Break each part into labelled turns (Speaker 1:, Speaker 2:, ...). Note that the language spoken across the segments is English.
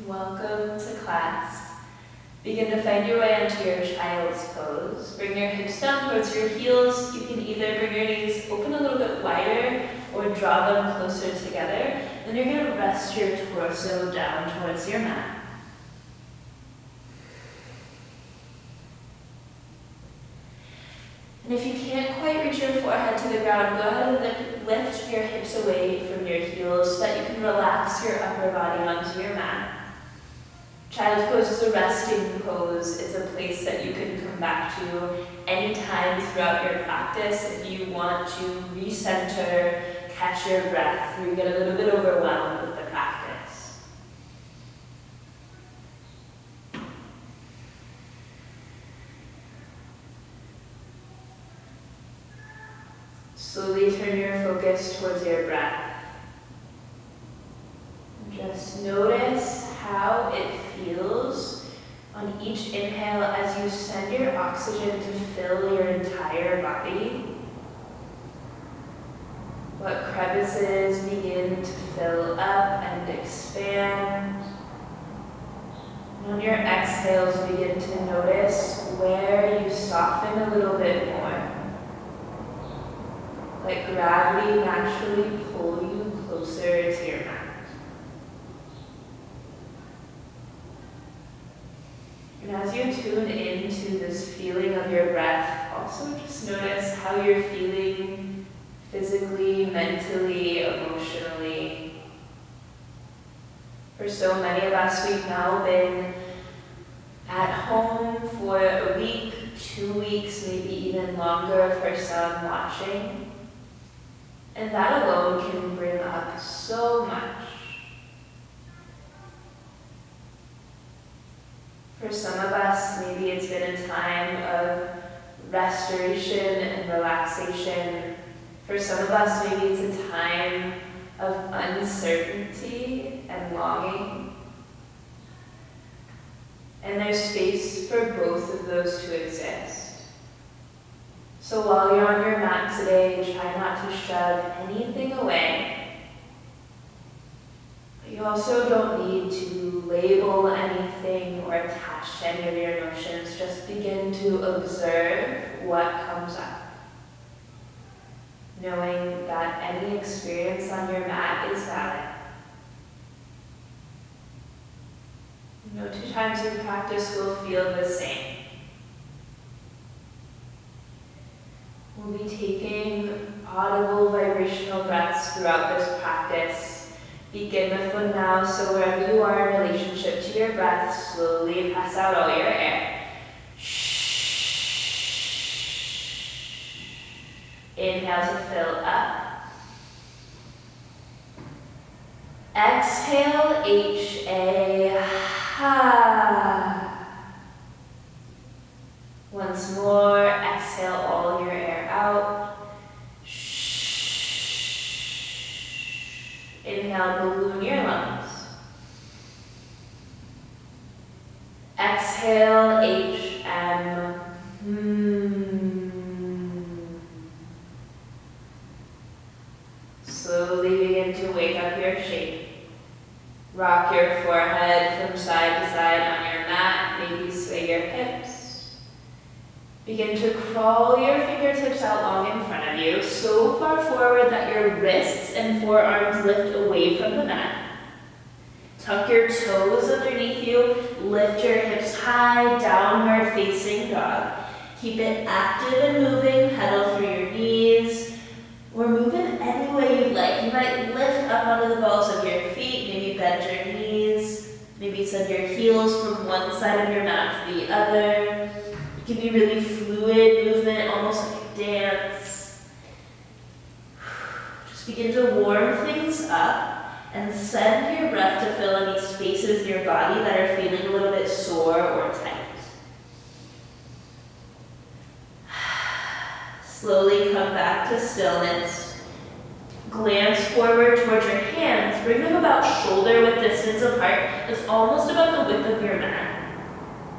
Speaker 1: Welcome to class. Begin to find your way onto your child's pose. Bring your hips down towards your heels. You can either bring your knees open a little bit wider or draw them closer together. Then you're going to rest your torso down towards your mat. And if you can't quite reach your forehead to the ground, go ahead and lift your hips away from your heels so that you can relax your upper body onto your mat. Child's pose is a resting pose. It's a place that you can come back to anytime throughout your practice if you want to recenter, catch your breath, or you get a little bit overwhelmed with the practice. Slowly turn your focus towards your breath. Just notice how it feels on each inhale as you send your oxygen to fill your entire body. What crevices begin to fill up and expand. And on your exhales, begin to notice where you soften a little bit more. Let gravity naturally pull you closer to your mat. And as you tune into this feeling of your breath, also just notice how you're feeling physically, mentally, emotionally. For so many of us, we've now been at home for a week, 2 weeks, maybe even longer for some watching. And that alone can bring up so much. For some of us, maybe it's been a time of restoration and relaxation. For some of us, maybe it's a time of uncertainty and longing. And there's space for both of those to exist. So while you're on your mat today, try not to shove anything away. But you also don't need to label anything or attach to any of your emotions. Just begin to observe what comes up. Knowing that any experience on your mat is valid. No two times in practice will feel the same. We'll be taking audible vibrational breaths throughout this practice. Begin with one now, so wherever you are in relationship to your breath, slowly press out all your air. Inhale to fill up. Exhale, H-A, ha. Once more, exhale all your air out. Inhale, balloon your lungs. Exhale, H-M. Slowly begin to wake up your shape. Rock your forehead from side to side on your mat. Maybe sway your hips. Begin to crawl your fingertips out long in front of you, so far forward that your wrists and forearms lift away from the mat. Tuck your toes underneath you, lift your hips high, downward facing dog. Keep it active and moving, pedal through your knees, or move in any way you'd like. You might lift up onto the balls of your feet, maybe bend your knees, maybe send your heels from one side of your mat to the other. It can be really fluid movement, almost like a dance. Just begin to warm things up and send your breath to fill any spaces in your body that are feeling a little bit sore or tight. Slowly come back to stillness. Glance forward towards your hands. Bring them about shoulder width distance apart. It's almost about the width of your mat.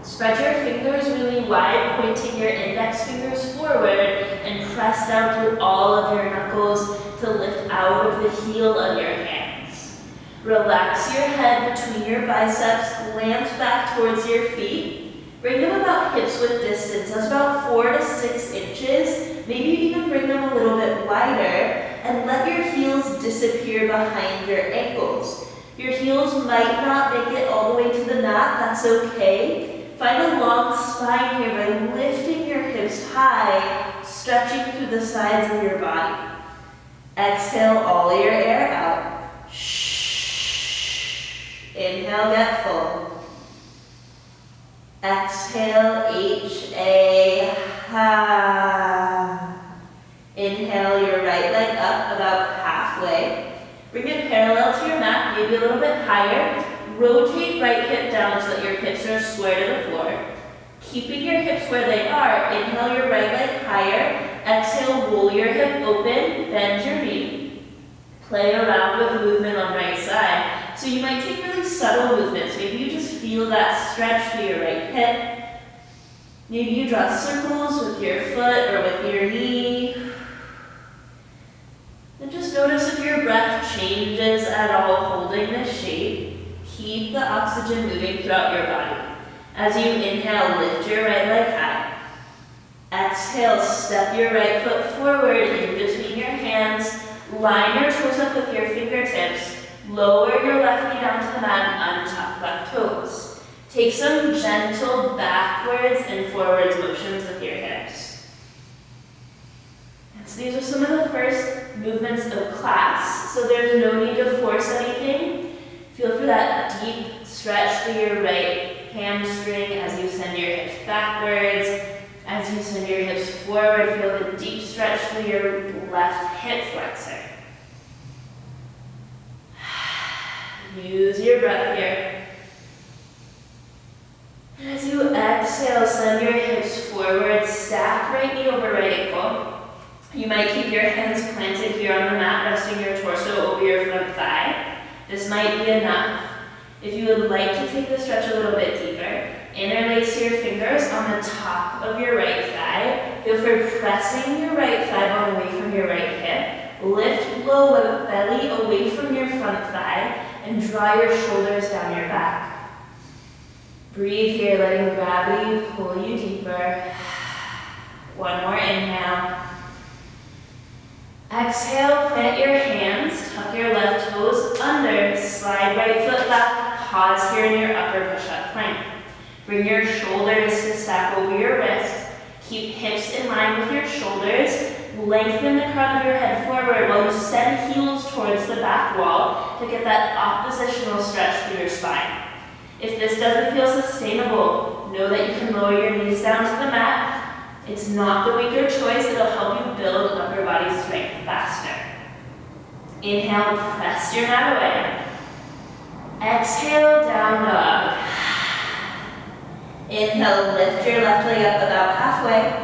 Speaker 1: Spread your fingers really wide, pointing your index fingers forward, and press down through all of your knuckles to lift out of the heel of your hands. Relax your head between your biceps, glance back towards your feet. Bring them about hips width distance, that's about 4 to 6 inches. Maybe even bring them a little bit wider and let your heels disappear behind your ankles. Your heels might not make it all the way to the mat, that's okay. Find a long spine here by lifting your hips high, stretching through the sides of your body. Exhale all your air out. Shh. Inhale, get full. Exhale, H-A, ha. Inhale your right leg up about halfway. Bring it parallel to your mat, maybe a little bit higher. Rotate right hip down so that your hips are square to the floor. Keeping your hips where they are, inhale your right leg higher. Exhale, roll your hip open, bend your knee. Play around with movement on right side. So you might take really subtle movements. Maybe you just feel that stretch through your right hip. Maybe you draw circles with your foot or with your knee. And just notice if your breath changes at all holding this shape. Keep the oxygen moving throughout your body. As you inhale, lift your right leg high. Exhale, step your right foot forward in between your hands. Line your toes up with your fingertips. Lower your left knee down to the mat and untuck left toes. Take some gentle backwards and forwards motions with your hips. And so these are some of the first movements of class, so there's no need to force anything. Feel for that deep stretch through your right hamstring as you send your hips backwards. As you send your hips forward, feel the deep stretch through your left hip flexor. Use your breath here. As you exhale, send your hips forward, stack right knee over right ankle. You might keep your hands planted here on the mat, resting your torso over your front thigh. This might be enough. If you would like to take the stretch a little bit deeper, interlace your fingers on the top of your right thigh. Feel for pressing your right thigh bone away from your right hip. Lift low belly away from your front thigh and draw your shoulders down your back. Breathe here, letting gravity pull you deeper. One more inhale. Exhale, plant your hands, tuck your left toes under, slide right foot left, pause here in your upper push-up plank. Bring your shoulders to stack over your wrist. Keep hips in line with your shoulders. Lengthen the crown of your head forward while you send heels towards the back wall to get that oppositional stretch through your spine. If this doesn't feel sustainable, know that you can lower your knees down to the mat. It's not the weaker choice, it'll help you build upper body strength faster. Inhale, press your mat away. Exhale, down dog. Inhale, lift your left leg up about halfway.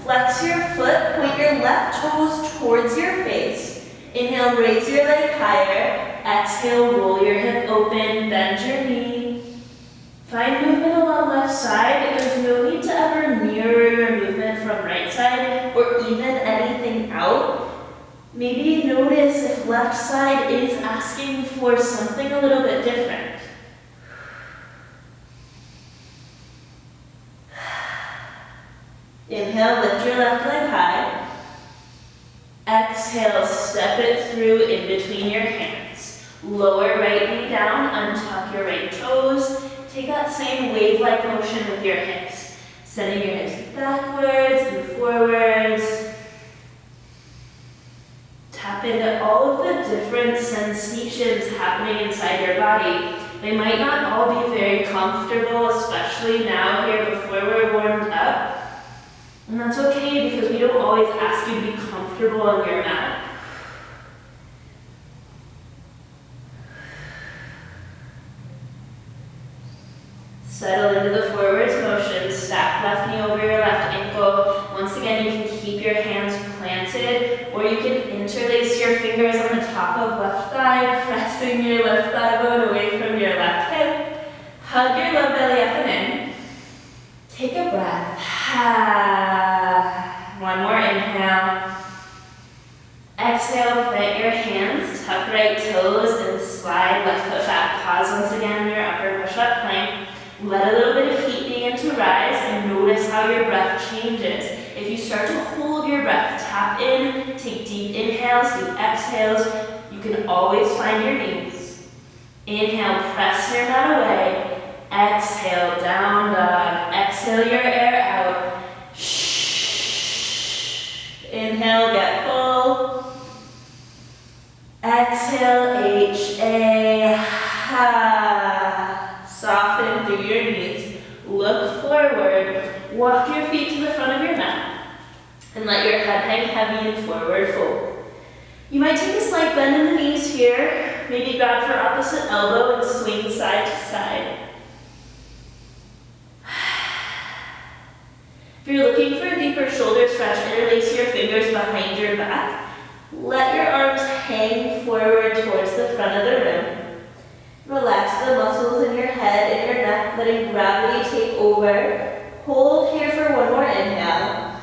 Speaker 1: Flex your foot, point your left toes towards your face. Inhale, raise your leg higher. Exhale, roll your hip open, bend your knee. Find movement along left side. There's no need to ever mirror your movement from right side or even anything out. Maybe notice if left side is asking for something a little bit different. Inhale, lift your left leg high. Exhale, step it through in between your hands. Lower right knee down, untuck your right toes. Take that same wave-like motion with your hips. Sending your hips backwards and forwards. Tap into all of the different sensations happening inside your body. They might not all be very comfortable, especially now here before we're warmed up. And that's okay because we don't always ask you to be comfortable on your mat. Settle into the forwards motion. Stack left knee over your left ankle. Once again, you can keep your hands planted, or you can interlace your fingers on the top of left thigh, pressing your left thigh bone away from your left hip. Hug your low belly up and in. Take a breath. One more inhale. Exhale, plant your hands, tuck right toes, and slide left foot back. Pause once again in your upper push-up plank. Let a little bit of heat begin to rise and notice how your breath changes. If you start to hold your breath, tap in, take deep inhales, deep exhales. You can always find your knees. Inhale, press your mat away. Exhale, down dog. Exhale your air out. Shh. Inhale, get full. Exhale, H-A, ha. Soften through your knees. Look forward. Walk your feet to the front of your mat. And let your head hang heavy in forward fold. You might take a slight bend in the knees here. Maybe grab for opposite elbow and swing side to side. If you're looking for a deeper shoulder stretch, interlace your fingers behind your back. Let your arms hang forward towards the front of the room. Relax the muscles in your head and your neck, letting gravity take over. Hold here for one more inhale.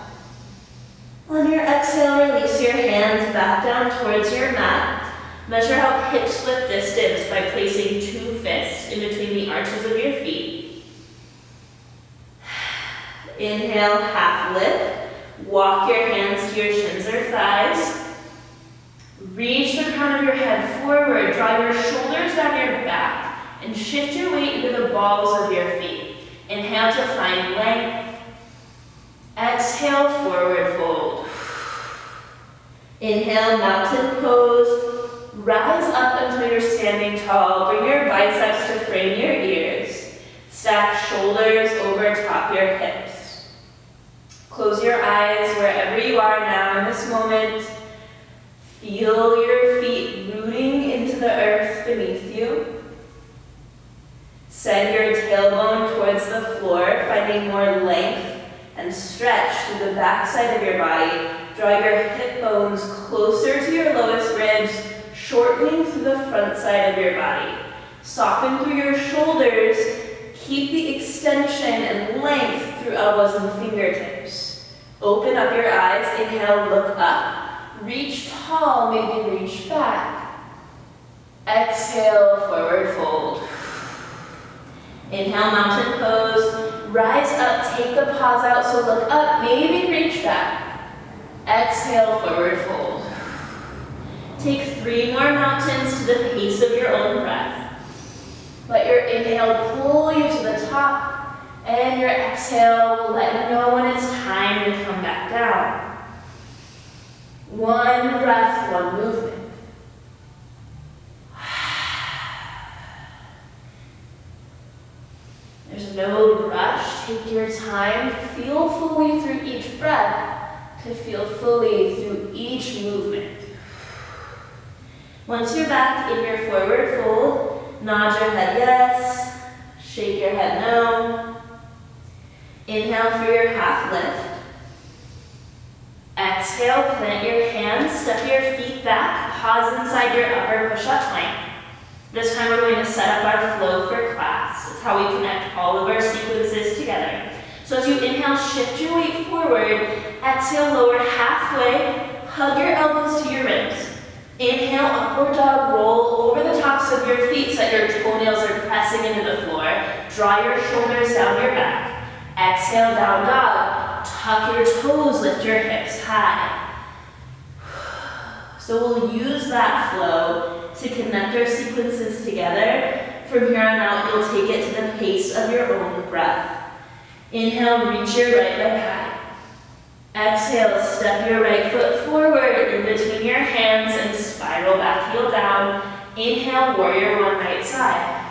Speaker 1: On your exhale, release your hands back down towards your mat. Measure out hip width distance by placing 2 fists in between the arches of your feet. Inhale, half lift. Walk your hands to your shins or thighs. Reach the crown of your head forward. Draw your shoulders down your back and shift your weight into the balls of your feet. Inhale to find length. Exhale, forward fold. Inhale, mountain pose. Rise up until you're standing tall. Bring your biceps to frame your ears. Stack shoulders over top your hips. Close your eyes wherever you are now in this moment. Feel your feet rooting into the earth beneath you. Send your tailbone towards the floor, finding more length and stretch through the back side of your body. Draw your hip bones closer to your lowest ribs, shortening through the front side of your body. Soften through your shoulders. Keep the extension and length through elbows and fingertips. Open up your eyes. Inhale, look up. Reach tall, maybe reach back. Exhale, forward fold. Inhale, mountain pose. Rise up, take the paws out, so look up, maybe reach back. Exhale, forward fold. Take 3 more mountains to the pace of your own breath. Let your inhale pull you to the top, and your exhale will let you know when it's time to come back down. 1 breath, 1 movement. There's no rush. Take your time. Feel fully through each breath to feel fully through each movement. Once you're back in your forward fold, nod your head yes, shake your head no. Inhale for your half lift. Exhale, plant your hands, step your feet back, pause inside your upper push-up plank. This time we're going to set up our flow for class. It's how we connect all of our sequences together. So as you inhale, shift your weight forward. Exhale, lower halfway, hug your elbows to your ribs. Inhale, upward dog, roll over the tops of your feet so that your toenails are pressing into the floor. Draw your shoulders down your back. Exhale, down dog. Tuck your toes, lift your hips high. So we'll use that flow to connect our sequences together. From here on out, you'll take it to the pace of your own breath. Inhale, reach your right leg high. Exhale, step your right foot forward in between your hands and spiral back heel down. Inhale, warrior 1 right side.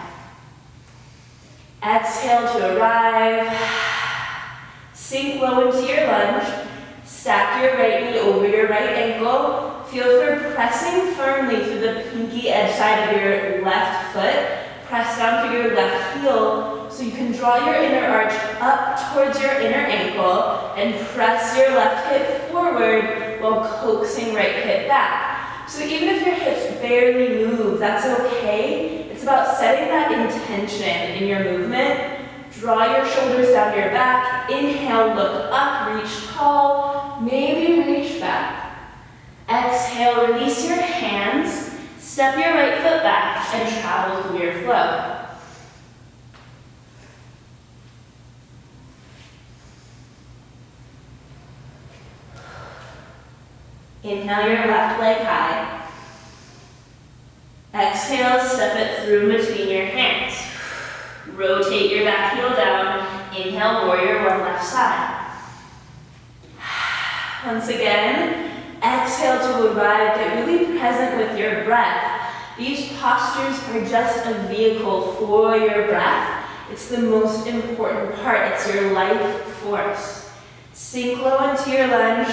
Speaker 1: Exhale to arrive. Sink low into your lunge. Stack your right knee over your right ankle. Feel for pressing firmly through the pinky edge side of your left foot. Press down through your left heel so you can draw your inner arch up towards your inner ankle and press your left hip forward while coaxing right hip back. So even if your hips barely move, that's okay. It's about setting that intention in your movement. Draw your shoulders down your back. Inhale, look up, reach tall, maybe reach back. Exhale, Inhale, release your hands, step your right foot back, and travel through your flow. Inhale your left leg high. Exhale, step it through between your hands. Rotate your back heel down. Inhale, warrior one left side. Once again, exhale to arrive. Get really present with your breath. These postures are just a vehicle for your breath. It's the most important part. It's your life force. Sink low into your lunge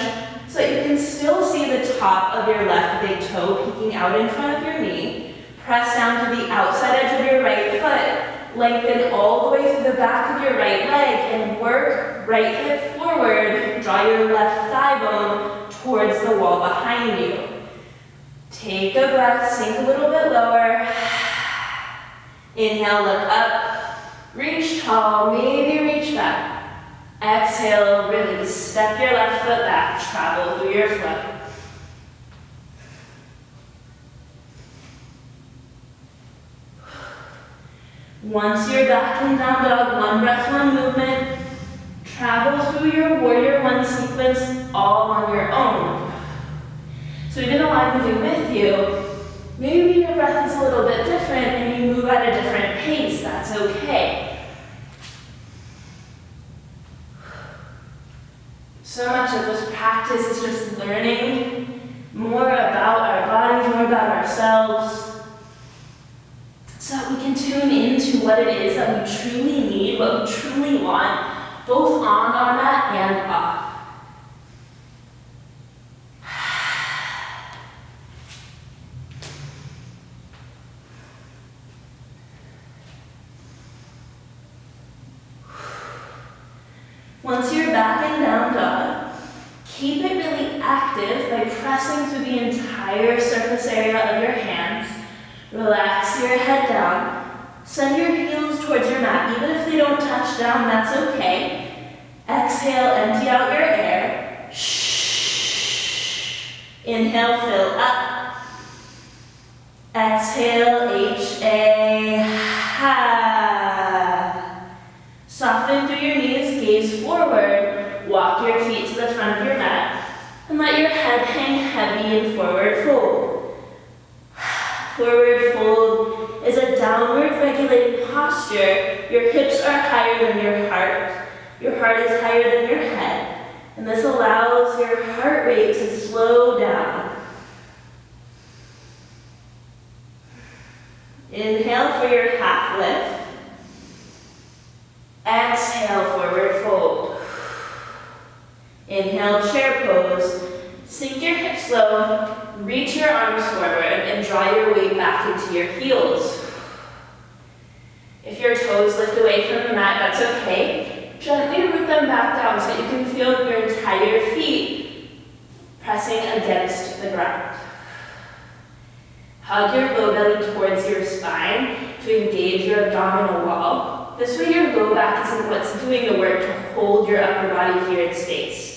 Speaker 1: so that you can still see the top of your left big toe peeking out in front of your knee. Press down to the outside edge of your right foot. Lengthen all the way through the back of your right leg and work right hip forward. Draw your left thigh bone towards the wall behind you. Take a breath, sink a little bit lower. Inhale, look up. Reach tall, maybe reach back. Exhale, release. Step your left foot back. Travel through your flow. Once you're back in down dog, one breath, one movement. Travel through your warrior one sequence all on your own. So even though I'm moving with you, maybe your breath is a little bit different and you move at a different pace. That's okay. So much of this practice is just learning more about our bodies, more about ourselves, so that we can tune into what it is that we truly need, what we truly want, both on our mat and off. Once you're back in down dog, keep it really active by pressing through the entire surface area of your hands. Relax your head down. Send your heels towards your mat. Even if they don't touch down, that's okay. Exhale, empty out your air. Shh. Inhale, fill up. Exhale, H-A. Ha. Soften through your knees, gaze forward. Walk your feet to the front of your mat. And let your head hang heavy in forward fold. Forward fold is a downward regulated posture. Your hips are higher than your heart. Your heart is higher than your head. And this allows your heart rate to slow down. Inhale for your half lift. Exhale, forward fold. Inhale, chair pose. Sink your hips low, reach your arms forward, and draw your weight back into your heels. If your toes lift away from the mat, that's okay. Gently root them back down so you can feel your entire feet pressing against the ground. Hug your low belly towards your spine to engage your abdominal wall. This way your low back isn't what's doing the work to hold your upper body here in space.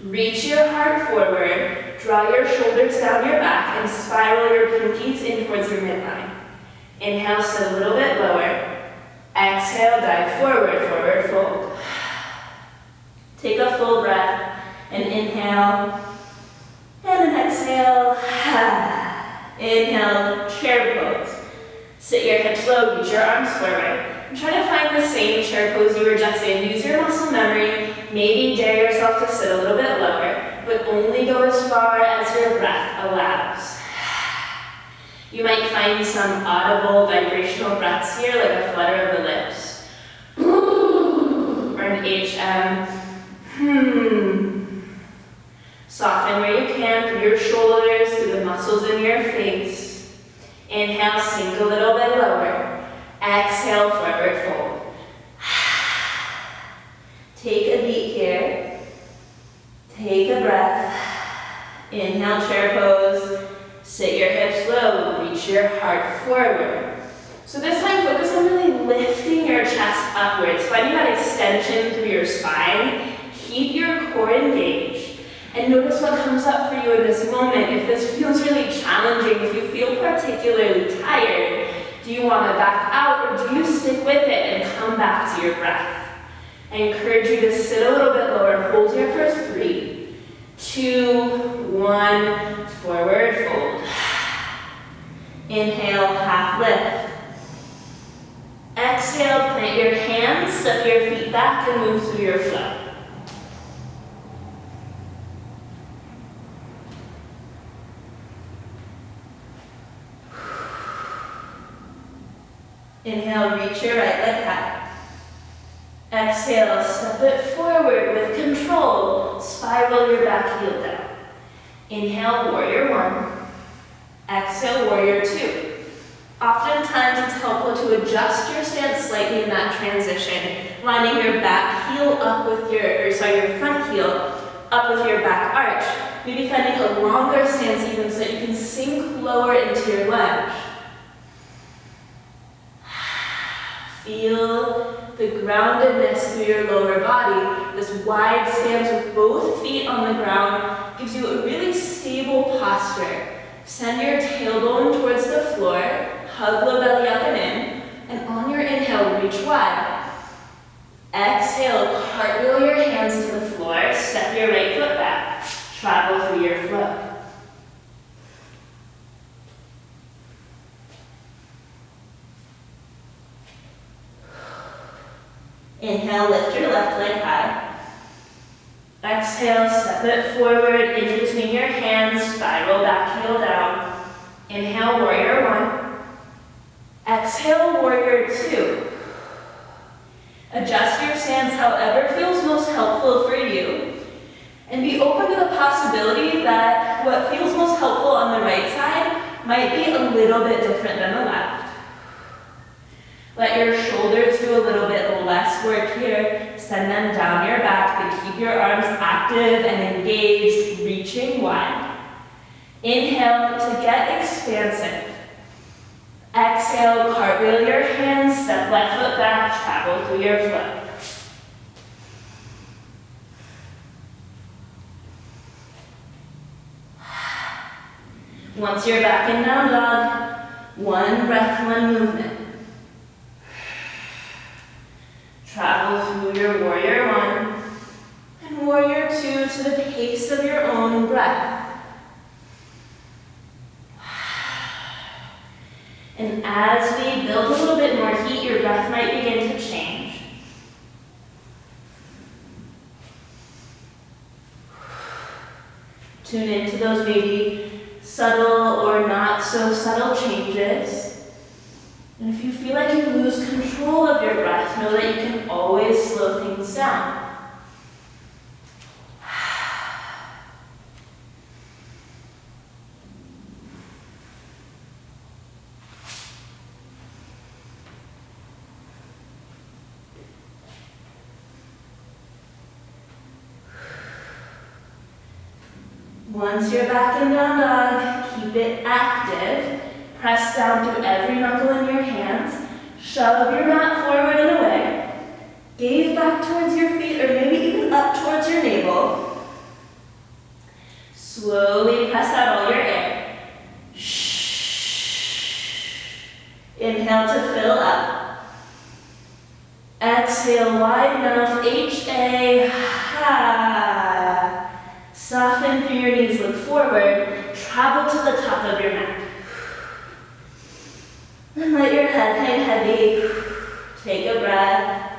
Speaker 1: Reach your heart forward, draw your shoulders down your back, and spiral your pinkies in towards your midline. Inhale, sit a little bit lower. Exhale, dive forward, forward fold. Take a full breath, and inhale, and an exhale. Inhale, chair pose. Sit your hips low, reach your arms forward. And try to find the same chair pose you were just in. Use your muscle memory. Maybe dare yourself to sit a little bit lower, but only go as far as your breath allows. You might find some audible vibrational breaths here, like a flutter of the lips, or an HM. Soften where you can through your shoulders, through the muscles in your face. Inhale, sink a little bit lower. Exhale, forward fold. Take a beat here. Take a breath. Inhale, chair pose. Sit your hips low. Reach your heart forward. So this time, focus on really lifting your chest upwards, finding that extension through your spine. Keep your core engaged. And notice what comes up for you in this moment. If this feels really challenging, if you feel particularly tired, do you want to back out or do you stick with it and come back to your breath? I encourage you to sit a little bit lower. Hold here for 3, 2, 1, forward fold. Inhale, half lift. Exhale, plant your hands, step your feet back and move through your flow. Inhale, reach your right leg high. Exhale, step it forward with control. Spiral your back heel down. Inhale, warrior 1. Exhale, warrior 2. Oftentimes it's helpful to adjust your stance slightly in that transition, lining your back heel up with your front heel up with your back arch. Maybe finding a longer stance even so that you can sink lower into your lunge. Feel the groundedness through your lower body. This wide stance with both feet on the ground gives you a really stable posture. Send your tailbone towards the floor, hug the belly up and in, and on your inhale, reach wide. Exhale, cartwheel your hands to the floor, step your right foot back, travel through your flow. Inhale, lift your left leg high. Exhale, step it forward in between your hands, spiral back heel down. Inhale, warrior 1. Exhale, warrior 2. Adjust your stance however feels most helpful for you. And be open to the possibility that what feels most helpful on the right side might be a little bit different than the left. Let your shoulders do a little bit less work here. Send them down your back, but keep your arms active and engaged, reaching wide. Inhale to get expansive. Exhale, cartwheel your hands, step left foot back, travel through your flow. Once you're back in down dog, 1 breath, 1 movement. Travel through your warrior 1 and warrior 2 to the pace of your own breath. And as we build a little bit more heat, your breath might begin to change. Tune into those maybe subtle or not so subtle changes. And if you feel like you lose control of your breath, know that you can always slow things down. Once you're back in down dog, keep it active. Press down through every knuckle in your hands. Shove your mat forward and away. Gaze back towards your feet or maybe even up towards your navel. Slowly press out all your air. Inhale to fill up. Exhale, wide mouth, H-A, ha. Soften through your knees, look forward. Travel to the top of your mat. And let your head hang heavy. Take a breath.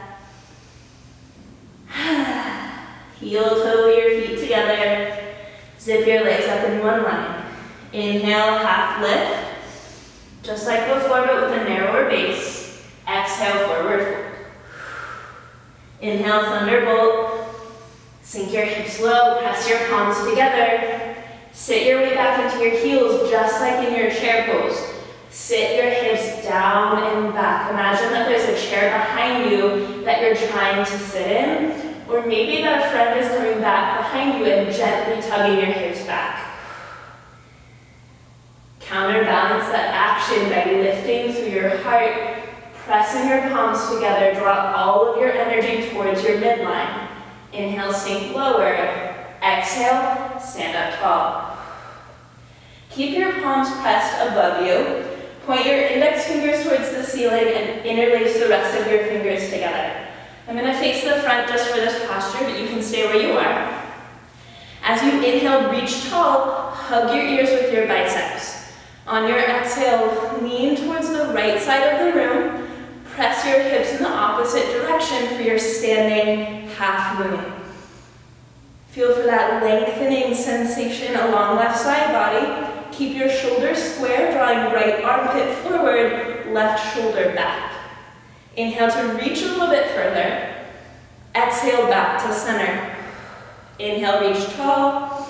Speaker 1: Heel toe your feet together. Zip your legs up in one line. Inhale, half lift. Just like before, but with a narrower base. Exhale, forward fold. Inhale, thunderbolt. Sink your hips low, press your palms together. Sit your way back into your heels, just like in your chair pose. Sit your hips down and back. Imagine that there's a chair behind you that you're trying to sit in, or maybe that a friend is coming back behind you and gently tugging your hips back. Counterbalance that action by lifting through your heart, pressing your palms together, draw all of your energy towards your midline. Inhale, sink lower. Exhale, stand up tall. Keep your palms pressed above you. Point your index fingers towards the ceiling and interlace the rest of your fingers together. I'm going to face the front just for this posture, but you can stay where you are. As you inhale, reach tall, hug your ears with your biceps. On your exhale, lean towards the right side of the room. Press your hips in the opposite direction for your standing half moon. Feel for that lengthening sensation along left side body. Keep your shoulders square, drawing right armpit forward, left shoulder back. Inhale to reach a little bit further. Exhale back to center. Inhale, reach tall.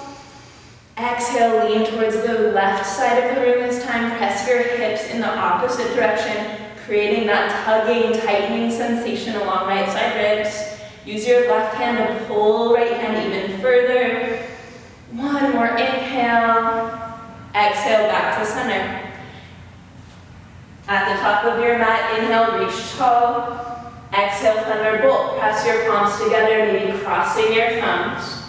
Speaker 1: Exhale, lean towards the left side of the room this time. Press your hips in the opposite direction, creating that tugging, tightening sensation along right side ribs. Use your left hand to pull right hand even further. One more inhale. Exhale back to center. At the top of your mat, inhale, reach tall. Exhale, thunderbolt. Press your palms together, maybe crossing your thumbs.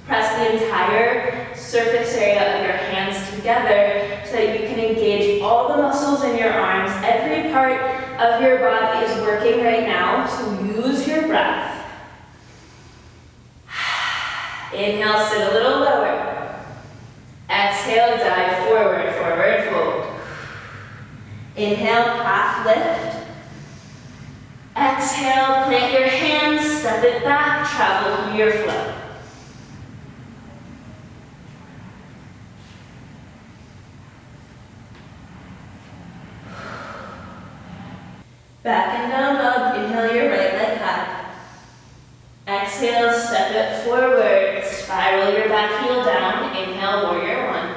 Speaker 1: Press the entire surface area of your hands together so that you can engage all the muscles in your arms. Every part of your body is working right now, so use your breath. Inhale, sit a little lower. Exhale, dive forward, forward fold. Inhale, half lift. Exhale, plant your hands, step it back, travel through your flow. Back and down dog, inhale your right leg high. Exhale, step it forward, spiral your back heel down, inhale, warrior one.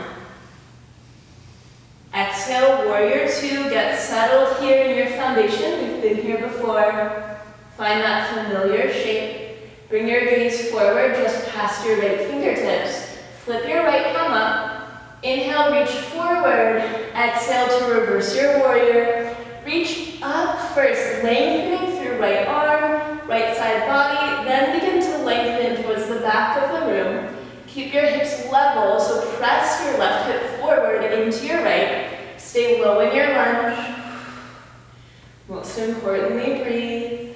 Speaker 1: Exhale, warrior two, get settled here in your foundation. We've been here before. Find that familiar shape. Bring your gaze forward just past your right fingertips. Flip your right palm up. Inhale, reach forward. Exhale to reverse your warrior. Reach up first, lengthening through right arm, right side body, then begin to lengthen towards the back of the room. Keep your hips level, so press your left hip forward into your right. Stay low in your lunge. Most importantly, breathe.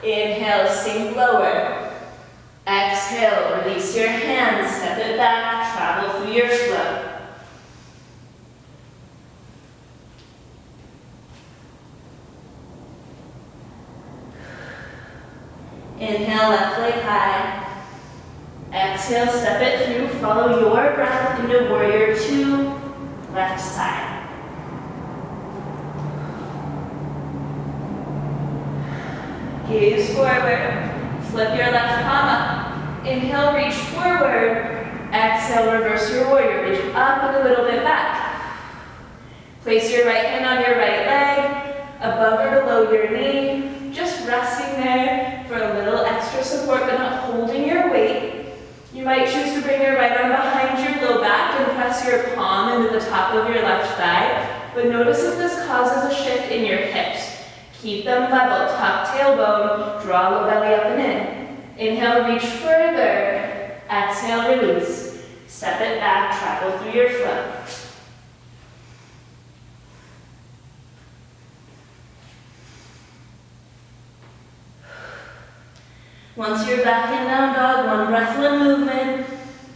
Speaker 1: Inhale, sink lower. Exhale, release your hands, step it back, travel through your flow. Inhale, left leg high. Exhale, step it through. Follow your breath into warrior two, left side. Gaze forward. Flip your left palm up. Inhale, reach forward. Exhale, reverse your warrior. Reach up and a little bit back. Place your right hand on your right leg, above or below your knee. Just resting there for a little extra support, but not holding your weight. You might choose to bring your right arm behind your low back and press your palm into the top of your left thigh. But notice if this causes a shift in your hips. Keep them level, tuck tailbone, draw low belly up and in. Inhale, reach further. Exhale, release. Step it back, travel through your flow. Once you're back in down dog, one breath, one movement.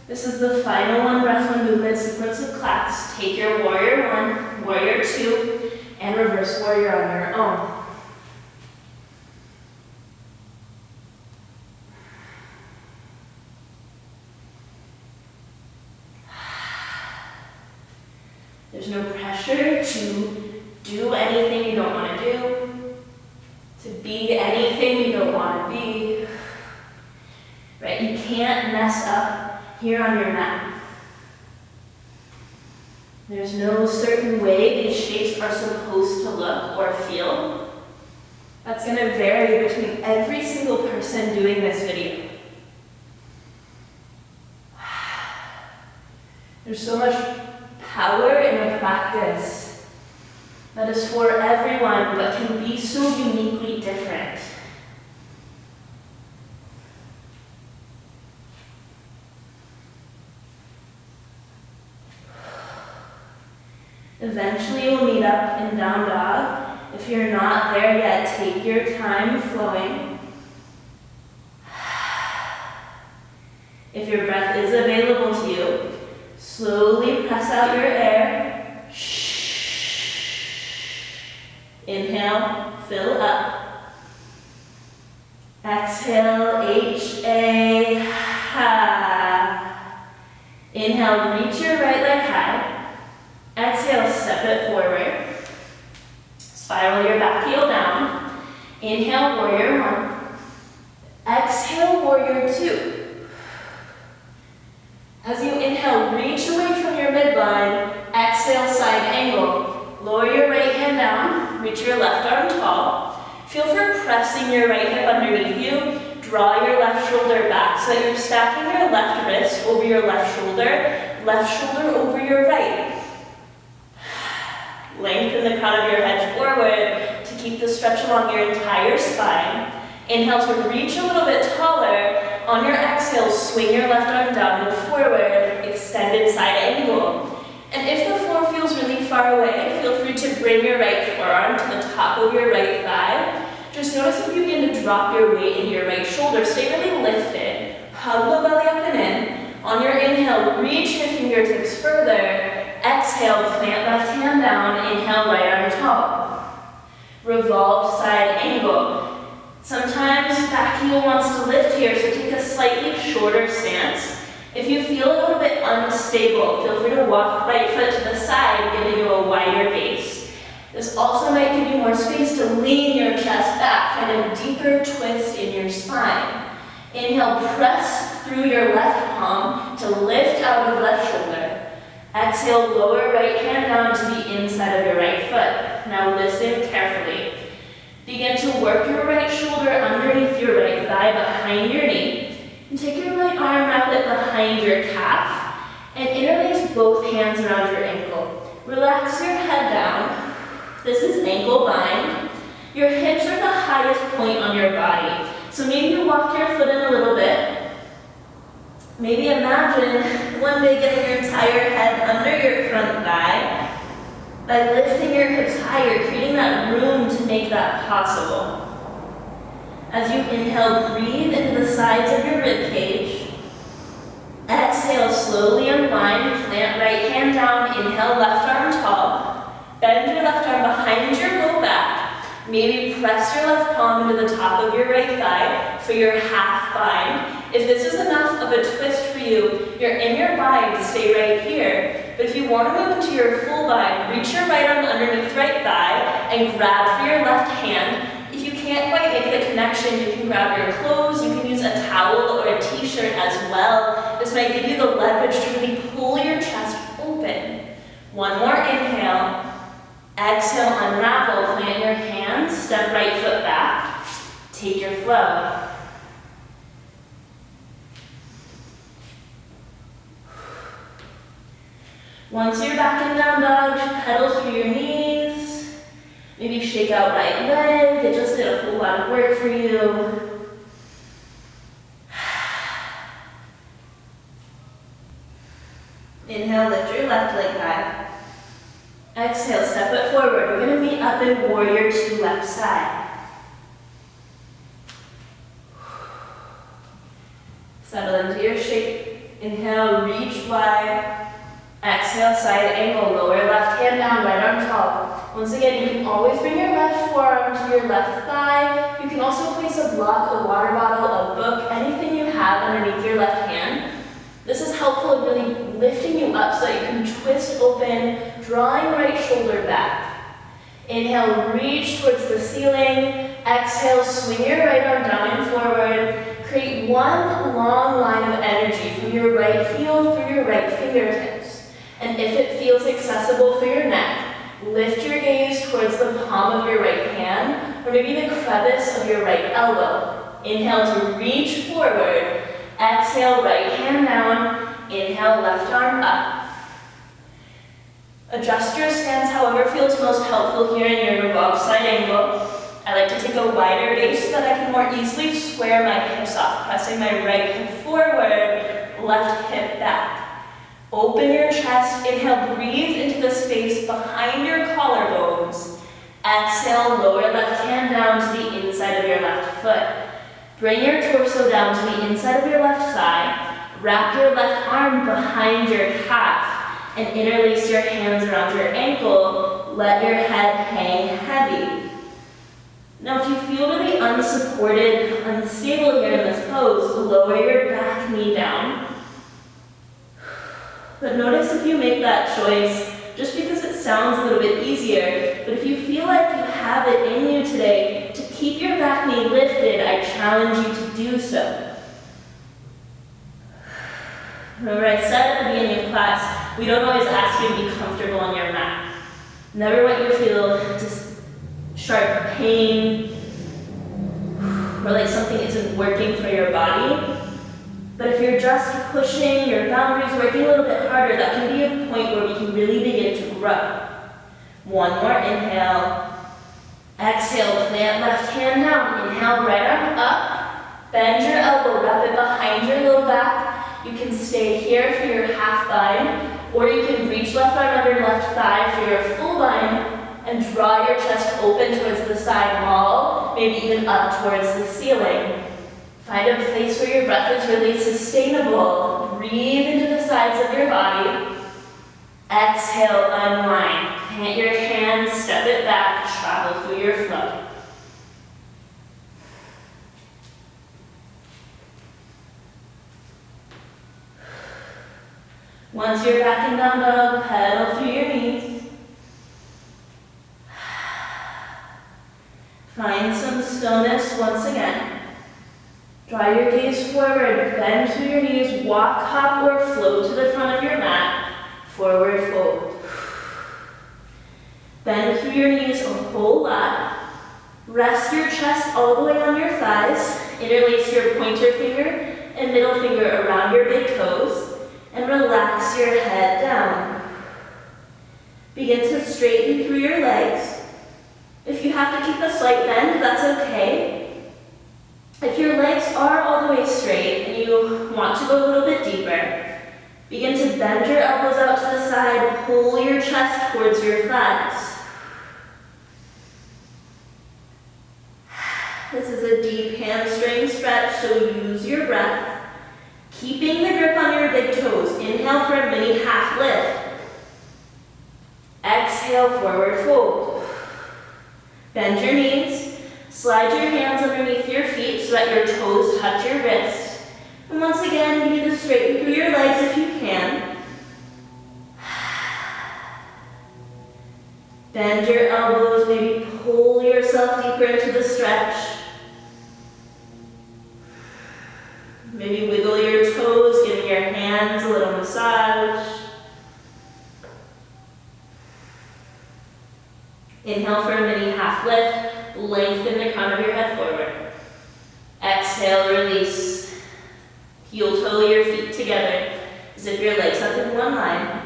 Speaker 1: This is the final one breath, one movement sequence of class. Take your warrior one, warrior two, and reverse warrior on your own. There's no pressure to do anything you don't want to do, to be anything you don't want to be. Right? You can't mess up here on your mat. There's no certain way these shapes are supposed to look or feel. That's going to vary between every single person doing this video. There's so much power in a practice that is for everyone, but can be so uniquely different. Eventually you'll meet up in down dog. If you're not there yet, take your time flowing. If your breath is available to you, slowly press out your air. Inhale, fill up. Exhale, H-A, ha. Inhale, reach your right leg high. Exhale, step it forward. Spiral your back heel down. Inhale, warrior one. Exhale, warrior two. As you inhale, reach away from your midline. Exhale, side angle. Lower your right hand down. Reach your left arm tall. Feel for pressing your right hip underneath you. Draw your left shoulder back so that you're stacking your left wrist over your left shoulder over your right. Lengthen the crown of your head forward to keep the stretch along your entire spine. Inhale to reach a little bit taller. On your exhale, swing your left arm down and forward, extended side angle. And if the floor feels really far away, feel free to bring your right forearm to the top of your right thigh. Just notice if you begin to drop your weight into your right shoulder, stay really lifted. Hug the belly up and in. On your inhale, reach your fingertips further. Exhale, plant left hand down. Inhale, right arm tall. Revolved side angle. Sometimes back heel wants to lift here, so take a slightly shorter stance. If you feel a little bit unstable, feel free to walk right foot to the side, giving you a wider base. This also might give you more space to lean your chest back, find a deeper twist in your spine. Inhale, press through your left palm to lift out of left shoulder. Exhale, lower right hand down to the inside of your right foot. Now listen carefully. Begin to work your right shoulder underneath your right thigh behind your knee. And take your right arm, wrap it behind your calf, and interlace both hands around your ankle. Relax your head down. This is ankle bind. Your hips are the highest point on your body. So maybe you walk your foot in a little bit. Maybe imagine one day getting your entire head under your front thigh. By lifting your hips higher, creating that room to make that possible. As you inhale, breathe into the sides of your rib cage. Exhale, slowly unwind, plant right hand down, inhale, left arm tall. Bend your left arm behind your low back. Maybe press your left palm into the top of your right thigh for your half bind. If this is enough of a twist for you, you're in your bind, stay right here. But if you want to move into your full bind, reach your right arm underneath right thigh and grab for your left hand. If you can't quite make the connection, you can grab your clothes, you can use a towel or a t-shirt as well. This might give you the leverage to really pull your chest open. One more inhale. Exhale, unravel, plant your hands, step right foot back. Take your flow. Once you're back in down dog, pedal through your knees. Maybe shake out right leg. It just did a whole lot of work for you. Inhale, lift your left leg high. Exhale, step it forward. We're going to meet up in warrior two left side. Settle into your shape. Inhale, reach wide. Exhale, side angle, lower left hand down, right arm tall. Once again, you can always bring your left forearm to your left thigh. You can also place a block, a water bottle, a book, anything you have underneath your left hand. This is helpful in really lifting you up so that you can twist open, drawing right shoulder back. Inhale, reach towards the ceiling. Exhale, swing your right arm down and forward. Create one long line of energy from your right heel through your right fingertips. And if it feels accessible for your neck, lift your gaze towards the palm of your right hand, or maybe the crevice of your right elbow. Inhale to reach forward. Exhale, right hand down. Inhale, left arm up. Adjust your stance however feels most helpful here in your revolved side angle. I like to take a wider base so that I can more easily square my hips off, pressing my right hip forward, left hip back. Open your chest. Inhale, breathe into the space behind your collarbones. Exhale, lower left hand down to the inside of your left foot. Bring your torso down to the inside of your left thigh. Wrap your left arm behind your calf and interlace your hands around your ankle. Let your head hang heavy. Now if you feel really unsupported, unstable here in this pose, lower your back knee down. But notice if you make that choice, just because it sounds a little bit easier, but if you feel like you have it in you today to keep your back knee lifted, I challenge you to do so. Remember I said at the beginning of class, we don't always ask you to be comfortable on your mat. Never want you to feel just sharp pain or like something isn't working for your body. But if you're just pushing your boundaries, working a little bit harder, that can be a point where we can really begin to grow. One more inhale. Exhale, plant left hand down. Inhale, right arm up. Bend your elbow, wrap it behind your low back. You can stay here for your half bind, or you can reach left arm under left thigh for your full bind and draw your chest open towards the side wall, maybe even up towards the ceiling. Find a place where your breath is really sustainable. Breathe into the sides of your body. Exhale, unwind. Plant your hands, step it back, travel through your flow. Once you're back in down dog, pedal through your knees. Find some stillness once again. Draw your gaze forward, bend through your knees, walk, hop, or float to the front of your mat. Forward fold. Bend through your knees a whole lot. Rest your chest all the way on your thighs. Interlace your pointer finger and middle finger around your big toes. And relax your head down. Begin to straighten through your legs. If you have to keep a slight bend, that's okay. If your legs are all the way straight and you want to go a little bit deeper, begin to bend your elbows out to the side, pull your chest towards your thighs. This is a deep hamstring stretch, so use your breath. Keeping the grip on your big toes. Inhale for a mini half lift. Exhale, forward fold. Bend your knees. Slide your hands underneath your feet so that your toes touch your wrist. And once again, begin to straighten through your legs if you can. Bend your elbows, maybe pull yourself deeper into the stretch. Maybe wiggle your toes, giving your hands a little massage. Inhale for a mini half lift. Lengthen the crown of your head forward. Exhale, release. Heel toe your feet together. Zip your legs up in one line.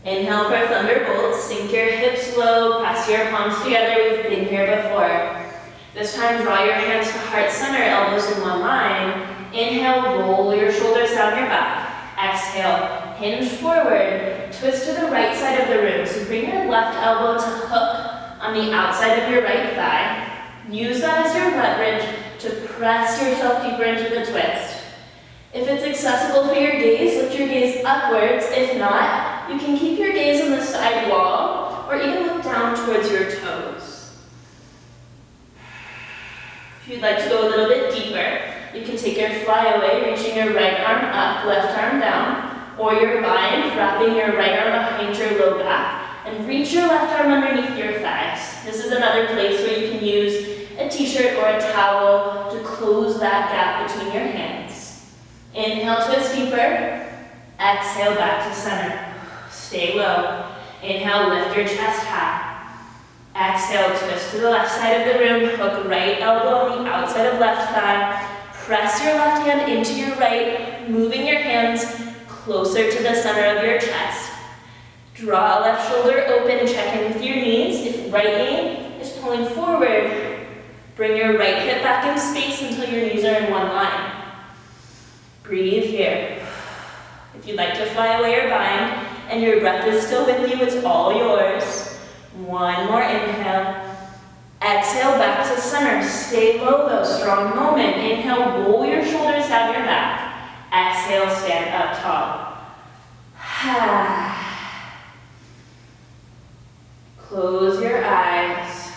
Speaker 1: Inhale for thunderbolt. Sink your hips low. Press your palms together. We've been here before. This time, draw your hands to heart center, elbows in one line. Inhale, roll your shoulders down your back. Exhale, hinge forward. Twist to the right side of the room. So bring your left elbow to hook on the outside of your right thigh. Use that as your leverage to press yourself deeper into the twist. If it's accessible for your gaze, lift your gaze upwards. If not, you can keep your gaze on the side wall or even look down towards your toes. If you'd like to go a little bit deeper, you can take your flyaway, reaching your right arm up, left arm down, or your bind, wrapping your right arm behind your low back, and reach your left arm underneath your thighs. This is another place where you can use a t-shirt or a towel to close that gap between your hands. Inhale, twist deeper. Exhale, back to center. Stay low. Inhale, lift your chest high. Exhale, twist to the left side of the room. Hook right elbow on the outside of left thigh. Press your left hand into your right, moving your hands closer to the center of your chest. Draw left shoulder open, check in with your knees. If right knee is pulling forward, bring your right hip back in space until your knees are in one line. Breathe here. If If you'd like to fly away or bind, and your breath is still with you, it's all yours. One more inhale. Exhale back to center. Stay low though, strong moment. Inhale, roll your shoulders down your back. Exhale, stand up tall. Close your eyes.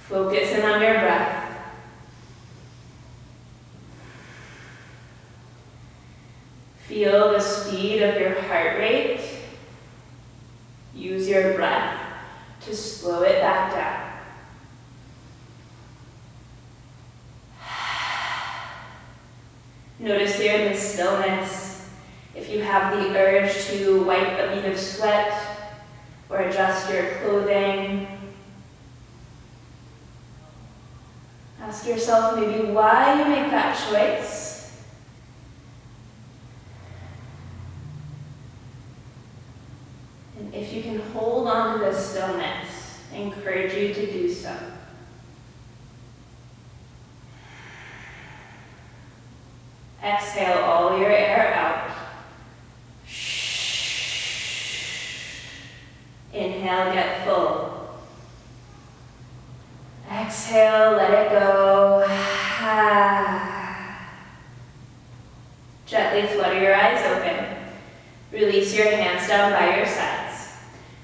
Speaker 1: Focus in on your breath. Feel the speed of your heart rate. Use your breath to slow it back down. Notice here in the stillness, if you have the urge to wipe a bead of sweat or adjust your clothing. Ask yourself maybe why you make that choice. And if you can hold on to this stillness, I encourage you to do so. Exhale all your air out. Inhale, get full. Exhale, let it go. Gently flutter your eyes open. Release your hands down by your sides.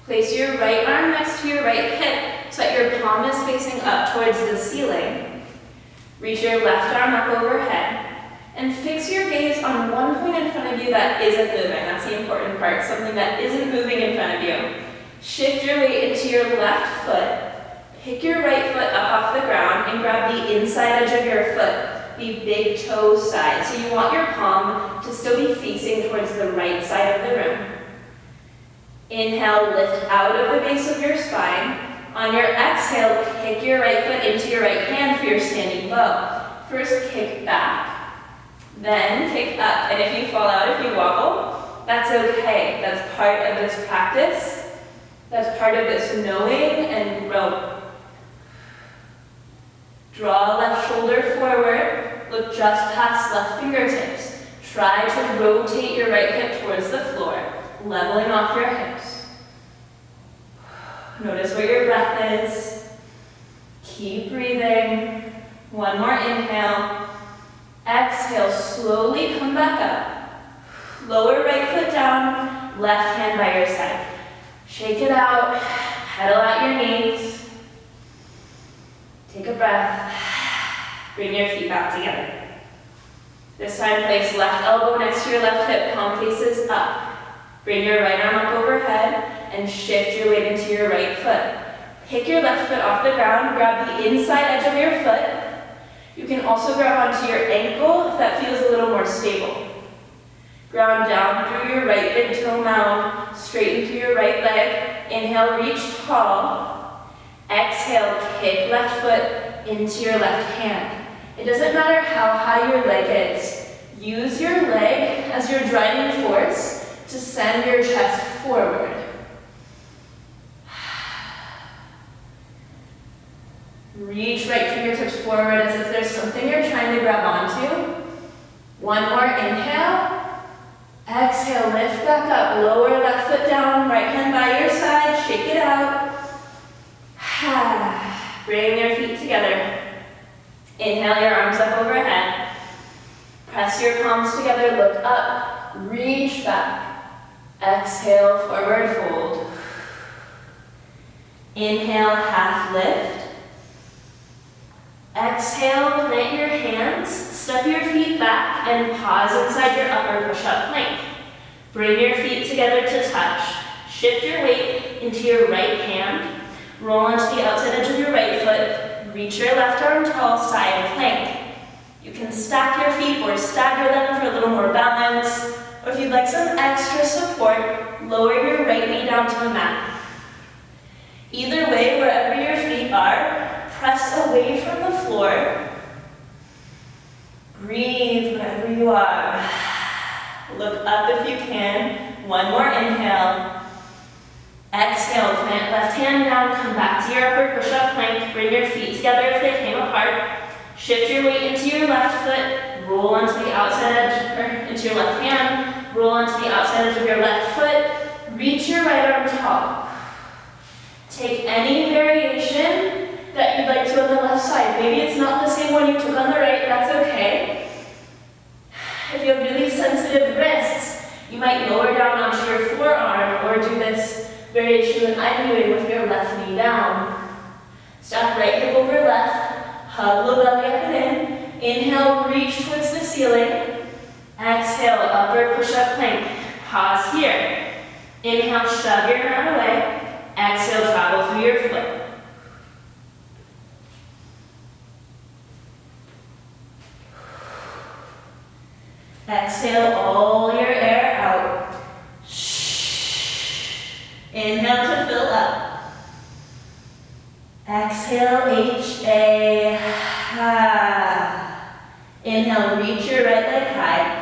Speaker 1: Place your right arm next to your right hip so that your palm is facing up towards the ceiling. Reach your left arm up overhead and fix your gaze on one point in front of you that isn't moving. That's the important part, something that isn't moving in front of you. Shift your weight into your left foot. Pick your right foot up off the ground and grab the inside edge of your foot, the big toe side. So you want your palm to still be facing towards the right side of the room. Inhale, lift out of the base of your spine. On your exhale, kick your right foot into your right hand for your standing bow. First, kick back, then kick up. And if you fall out, if you wobble, that's okay. That's part of this practice. That's part of this knowing and growth. Draw left shoulder forward. Look just past left fingertips. Try to rotate your right hip towards the floor, leveling off your hips. Notice where your breath is. Keep breathing. One more inhale. Exhale, slowly come back up. Lower right foot down, left hand by your side. Shake it out, pedal out your knees. Take a breath. Bring your feet back together. This time, place left elbow next to your left hip, palm faces up. Bring your right arm up overhead and shift your weight into your right foot. Pick your left foot off the ground, grab the inside edge of your foot. You can also grab onto your ankle if that feels a little more stable. Ground down through your right big toe mound, straighten through your right leg. Inhale, reach tall. Exhale, kick left foot into your left hand. It doesn't matter how high your leg is. Use your leg as your driving force to send your chest forward. Reach right fingertips forward as if there's something you're trying to grab onto. One more inhale. Exhale, lift back up, lower left foot down, right hand by your side, shake it out. Bring your feet together. Inhale your arms up overhead. Press your palms together, look up, reach back. Exhale, forward fold. Inhale, half lift. Exhale, plant your hands, step your feet back, and pause inside your upper push-up plank. Bring your feet together to touch. Shift your weight into your right hand. Roll onto the outside edge of your right foot. Reach your left arm tall, side plank. You can stack your feet or stagger them for a little more balance. Or if you'd like some extra support, lower your right knee down to the mat. Either way, wherever your feet are, press away from the floor. Breathe wherever you are. Look up if you can. One more inhale. Exhale, plant left hand down, come back to your upper push-up plank. Bring your feet together if they came apart. Shift your weight into your left foot. Roll onto the outside edge, or into into your left hand, roll onto the outside edge of your left foot, reach your right arm tall. Take any variation that you'd like to on the left side. Maybe it's not the same one you took on the right, that's okay. If you have really sensitive wrists, you might lower down onto your forearm or do this variation that I'm doing with your left knee down. Step right hip over left, hug low belly up and in. Inhale, reach towards the ceiling. Exhale, upward push-up plank. Pause here. Inhale, shove your mat away. Exhale, travel through your foot. Exhale all your air out. Inhale to fill up. Exhale, H-A. Inhale, reach your right leg high.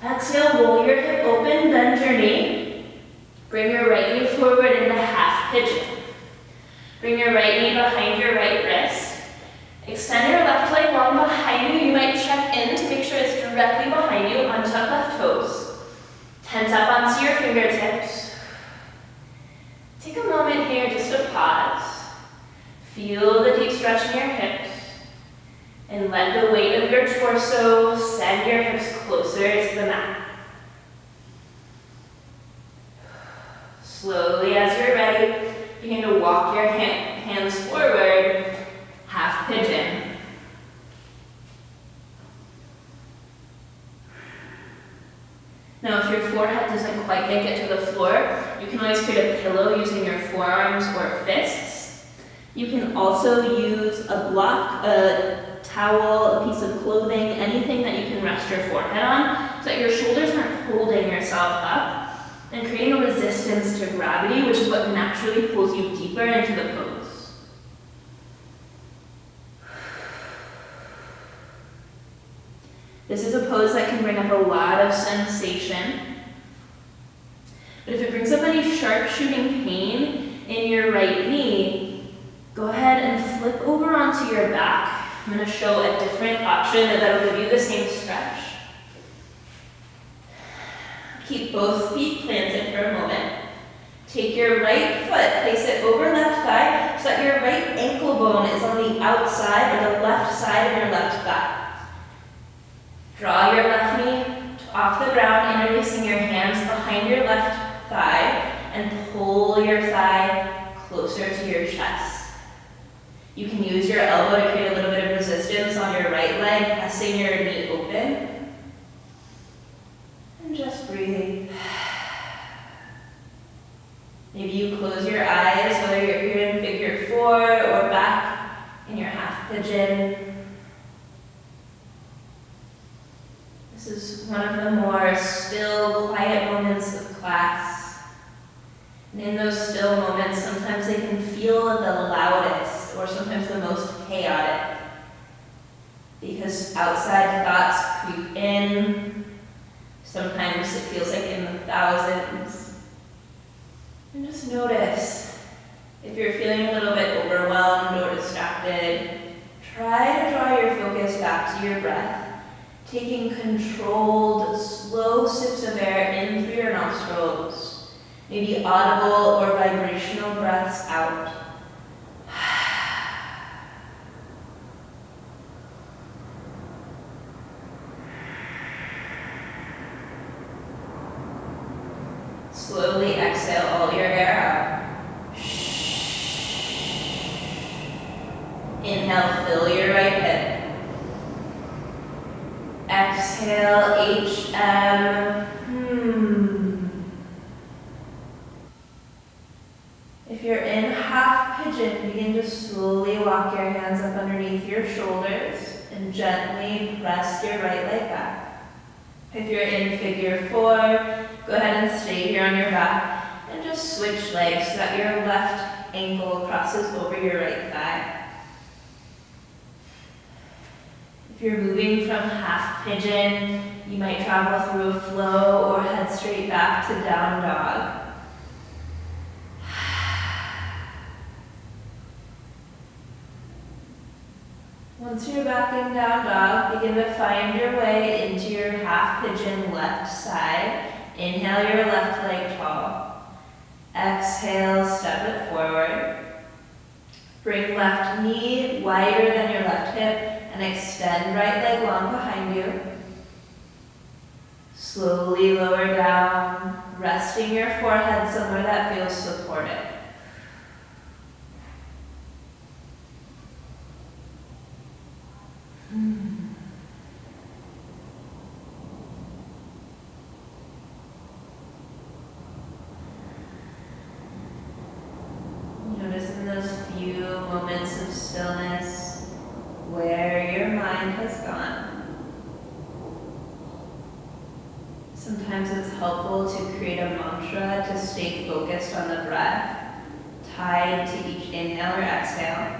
Speaker 1: Exhale, roll your hip open, bend your knee. Bring your right knee forward into half pigeon. Bring your right knee behind your right wrist. Extend your left leg long behind you. You might check in to make sure it's directly behind you, untuck left toes. Tent up onto your fingertips. Take a moment here just to pause. Feel the deep stretch in your hips. And let the weight of your torso send your hips closer to the mat. Slowly, as you're ready, begin to walk your hands forward, half pigeon. Now, if your forehead doesn't quite make it to the floor, you can always create a pillow using your forearms or fists. You can also use a block, a towel, a piece of clothing, anything that you can rest your forehead on so that your shoulders aren't holding yourself up and creating a resistance to gravity, which is what naturally pulls you deeper into the pose. This is a pose that can bring up a lot of sensation, but if it brings up any sharp shooting pain in your right knee, go ahead and flip over onto your back. I'm going to show a different option that'll give you the same stretch. Keep both feet planted for a moment. Take your right foot, place it over left thigh so that your right ankle bone is on the outside or the left side of your left thigh. Draw your left knee off the ground, interlacing your hands behind your left thigh and pull your thigh closer to your chest. You can use your elbow to create a little bit of resistance on your right leg, pressing your knee open. And just breathing. Maybe you close your eyes, whether you're here in figure 4 or back in your half pigeon. This is one of the more still, quiet moments of class. And in those still moments, sometimes they can feel the loudest or sometimes the most chaotic because outside thoughts creep in. Sometimes it feels like in the thousands. And just notice if you're feeling a little bit overwhelmed or distracted, try to draw your focus back to your breath, taking controlled, slow sips of air in through your nostrils, maybe audible or vibrational breaths out. Slowly exhale all your air out. Inhale, fill your right hip. Exhale, HM. If you're in half pigeon, begin to slowly walk your hands up underneath your shoulders and gently press your right leg back. If you're in figure 4, go ahead and stay here on your back and just switch legs so that your left ankle crosses over your right thigh. If you're moving from half pigeon, you might travel through a flow or head straight back to down dog. Once you're back in down dog, begin to find your way into your half pigeon left side. Inhale your left leg tall. Exhale, step it forward. Bring left knee wider than your left hip and extend right leg long behind you. Slowly lower down, resting your forehead somewhere that feels supported. Notice in those few moments of stillness where your mind has gone. Sometimes it's helpful to create a mantra to stay focused on the breath, tied to each inhale or exhale.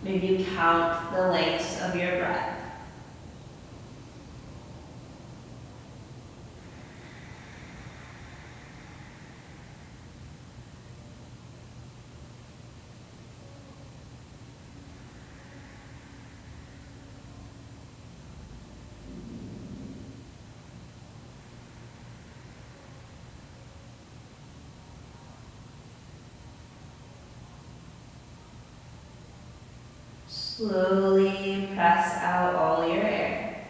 Speaker 1: Maybe you count the lengths of your breath. Slowly press out all your air.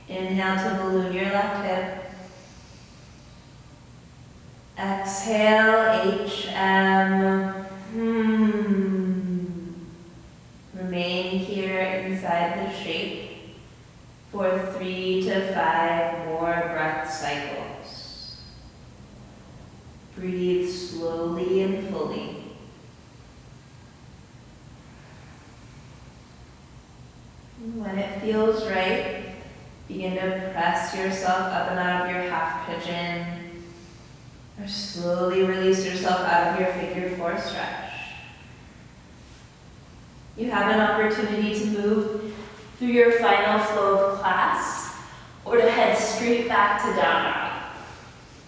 Speaker 1: Inhale to balloon your left hip. Exhale, HM. Remain here inside the shape for 3 to 5 more breath cycles. Breathe slowly and fully. When it feels right, begin to press yourself up and out of your half pigeon, or slowly release yourself out of your figure 4 stretch. You have an opportunity to move through your final flow of class, or to head straight back to down dog.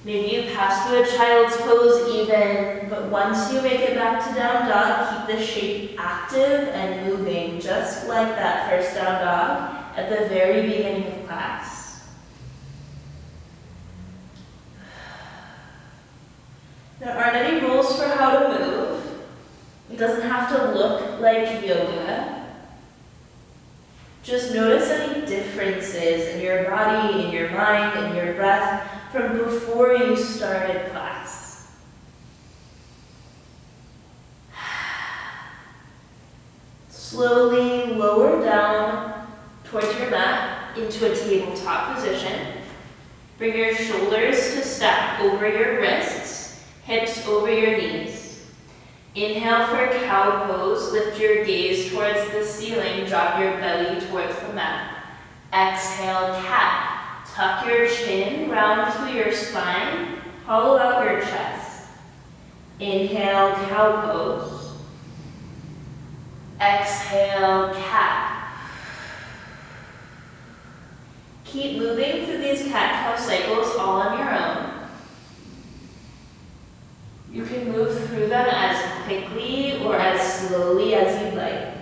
Speaker 1: Maybe you pass through a child's pose even, but once you make it back to down dog, keep the shape active and moving, just like that first down dog at the very beginning of class. There aren't any rules for how to move. It doesn't have to look like yoga. Just notice any differences in your body, in your mind, in your breath from before you started class. Slowly lower down towards your mat into a tabletop position. Bring your shoulders to stack over your wrists, hips over your knees. Inhale for cow pose, lift your gaze towards the ceiling, drop your belly towards the mat. Exhale, cat. Tuck your chin, round through your spine, hollow out your chest. Inhale, cow pose. Exhale, cat. Keep moving through these cat-cow cycles all on your own. You can move through them as quickly or as slowly as you'd like.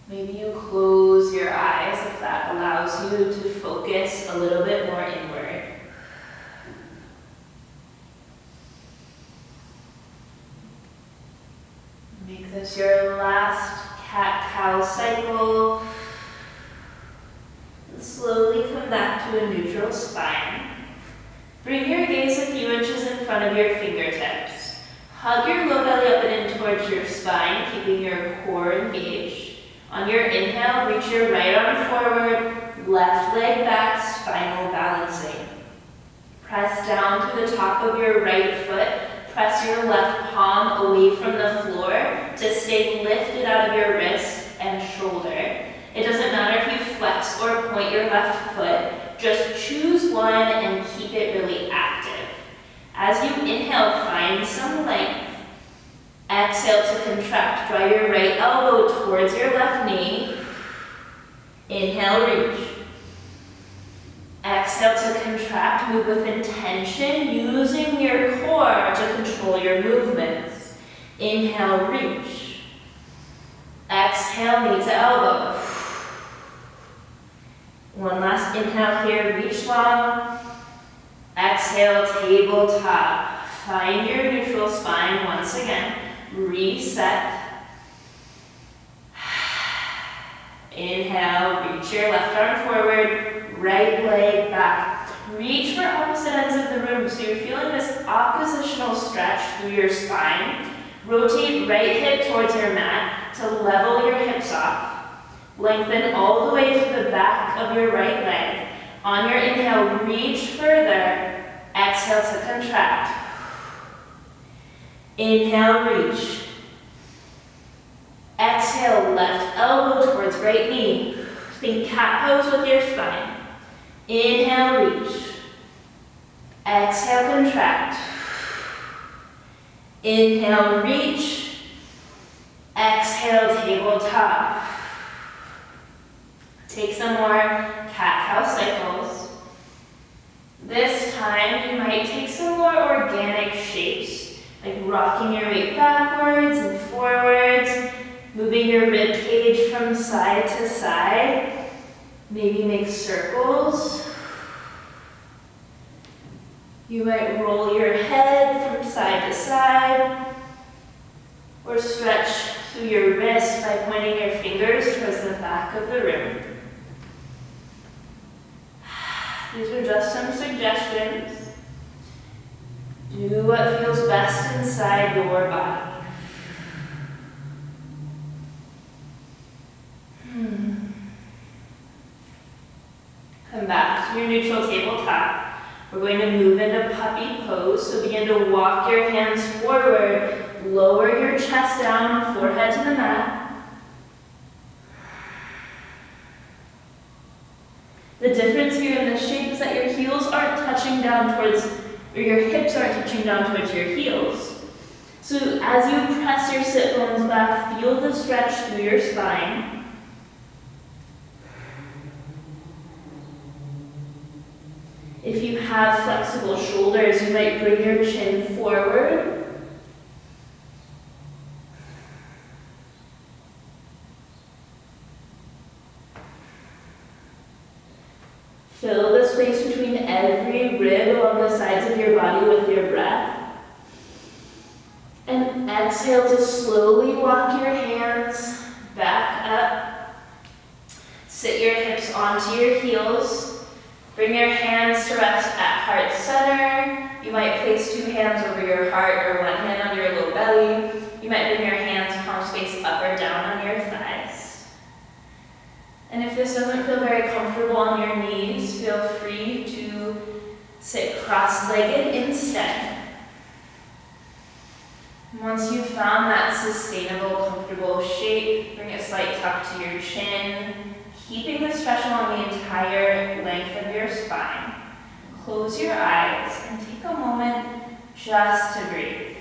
Speaker 1: Maybe you close your eyes if that allows you to focus a little bit more inward. Make this your last cat-cow cycle. And slowly come back to a neutral spine. Bring your gaze a few inches in front of your fingertips. Hug your low belly up and in towards your spine, keeping your core engaged. On your inhale, reach your right arm forward, left leg back, spinal balancing. Press down to the top of your right foot. Press your left palm away from the floor to stay lifted out of your wrist and shoulder. It doesn't matter if you flex or point your left foot. Just choose one and keep it really active. As you inhale, find some length. Exhale to contract. Draw your right elbow towards your left knee. Inhale, reach. Exhale to contract, move with intention, using your core to control your movements. Inhale, reach. Exhale, knee to elbow. One last inhale here, reach long. Exhale, tabletop. Find your neutral spine once again. Reset. Inhale, reach your left arm forward, right leg back. Reach for opposite ends of the room so you're feeling this oppositional stretch through your spine. Rotate right hip towards your mat to level your hips off. Lengthen all the way to the back of your right leg. On your inhale, reach further. Exhale to contract. Inhale, reach. Exhale, left elbow towards right knee. Think cat pose with your spine. Inhale, reach. Exhale, contract. Inhale, reach. Exhale, tabletop. Take some more cat-cow cycles. This time, you might take some more organic shapes, like rocking your weight backwards and forwards, moving your rib cage from side to side. Maybe make circles. You might roll your head from side to side, or stretch through your wrist by pointing your fingers towards the back of the room. These are just some suggestions. Do what feels best inside your body. Come back to your neutral tabletop. We're going to move into puppy pose, so begin to walk your hands forward, lower your chest down, forehead to the mat. The difference here in this shape is that your heels aren't touching down towards, or your hips aren't touching down towards your heels. So as you press your sit bones back, feel the stretch through your spine. If you have flexible shoulders, you might bring your chin forward. Fill the space between every rib along the sides of your body with your breath. And exhale to slowly walk your hands back up. Sit your hips onto your heels. Bring your hands to rest at heart center. You might place two hands over your heart or one hand on your low belly. You might bring your hands palm space up or down on your thighs. And if this doesn't feel very comfortable on your knees, feel free to sit cross-legged instead. Once you've found that sustainable, comfortable shape, bring a slight tuck to your chin, keeping the stretch along the entire length of your spine. Close your eyes and take a moment just to breathe.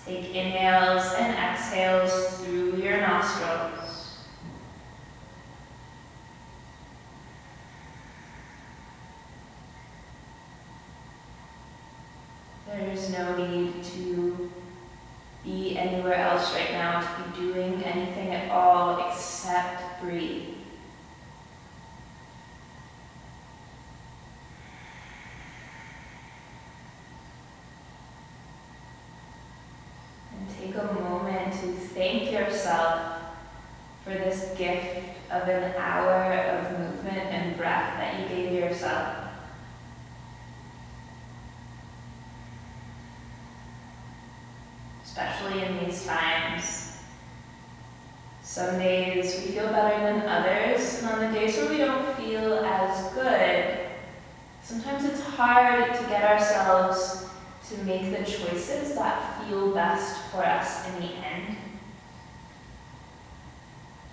Speaker 1: Take inhales and exhales through your nostrils. There's no need to be anywhere else right now, to be doing anything at all except breathe. And take a moment to thank yourself for this gift of an hour of movement and breath that you gave yourself. Especially in these times. Some days we feel better than others, and on the days where we don't feel as good, sometimes it's hard to get ourselves to make the choices that feel best for us in the end.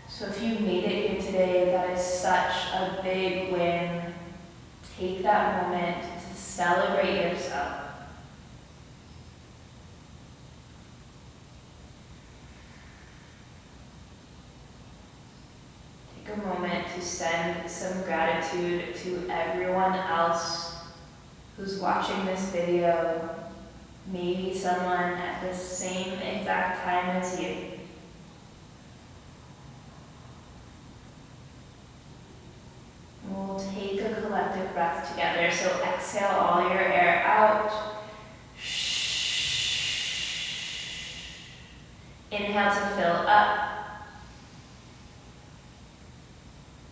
Speaker 1: So if you made it here today, that is such a big win. Take that moment to celebrate yourself. Take a moment to send some gratitude to everyone else who's watching this video, maybe someone at the same exact time as you. We'll take a collective breath together. So exhale all your air out. Inhale to fill up.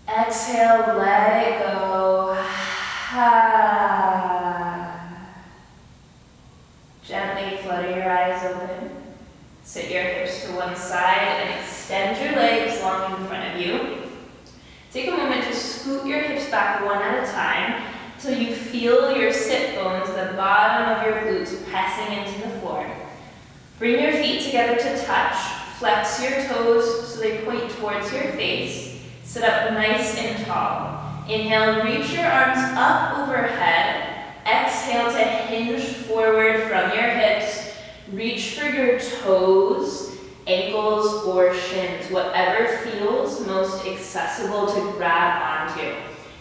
Speaker 1: Exhale, let it go. Gently flutter your eyes open. Sit your hips to one side and extend your legs long in front of you. Take a moment to scoot your hips back one at a time till you feel your sit bones, the bottom of your glutes, pressing into the floor. Bring your feet together to touch. Flex your toes so they point towards your face. Sit up nice and tall. Inhale, reach your arms up overhead. Exhale to hinge forward from your hips. Reach for your toes, ankles, or shins, whatever feels most accessible to grab onto.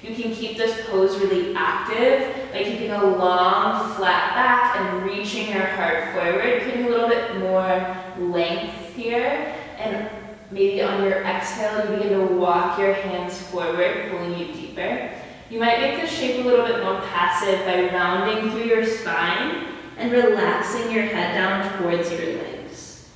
Speaker 1: You can keep this pose really active by keeping a long, flat back and reaching your heart forward, putting a little bit more length here, and maybe on your exhale, you begin to walk your hands forward, pulling you deeper. You might make this shape a little bit more passive by rounding through your spine and relaxing your head down towards your legs.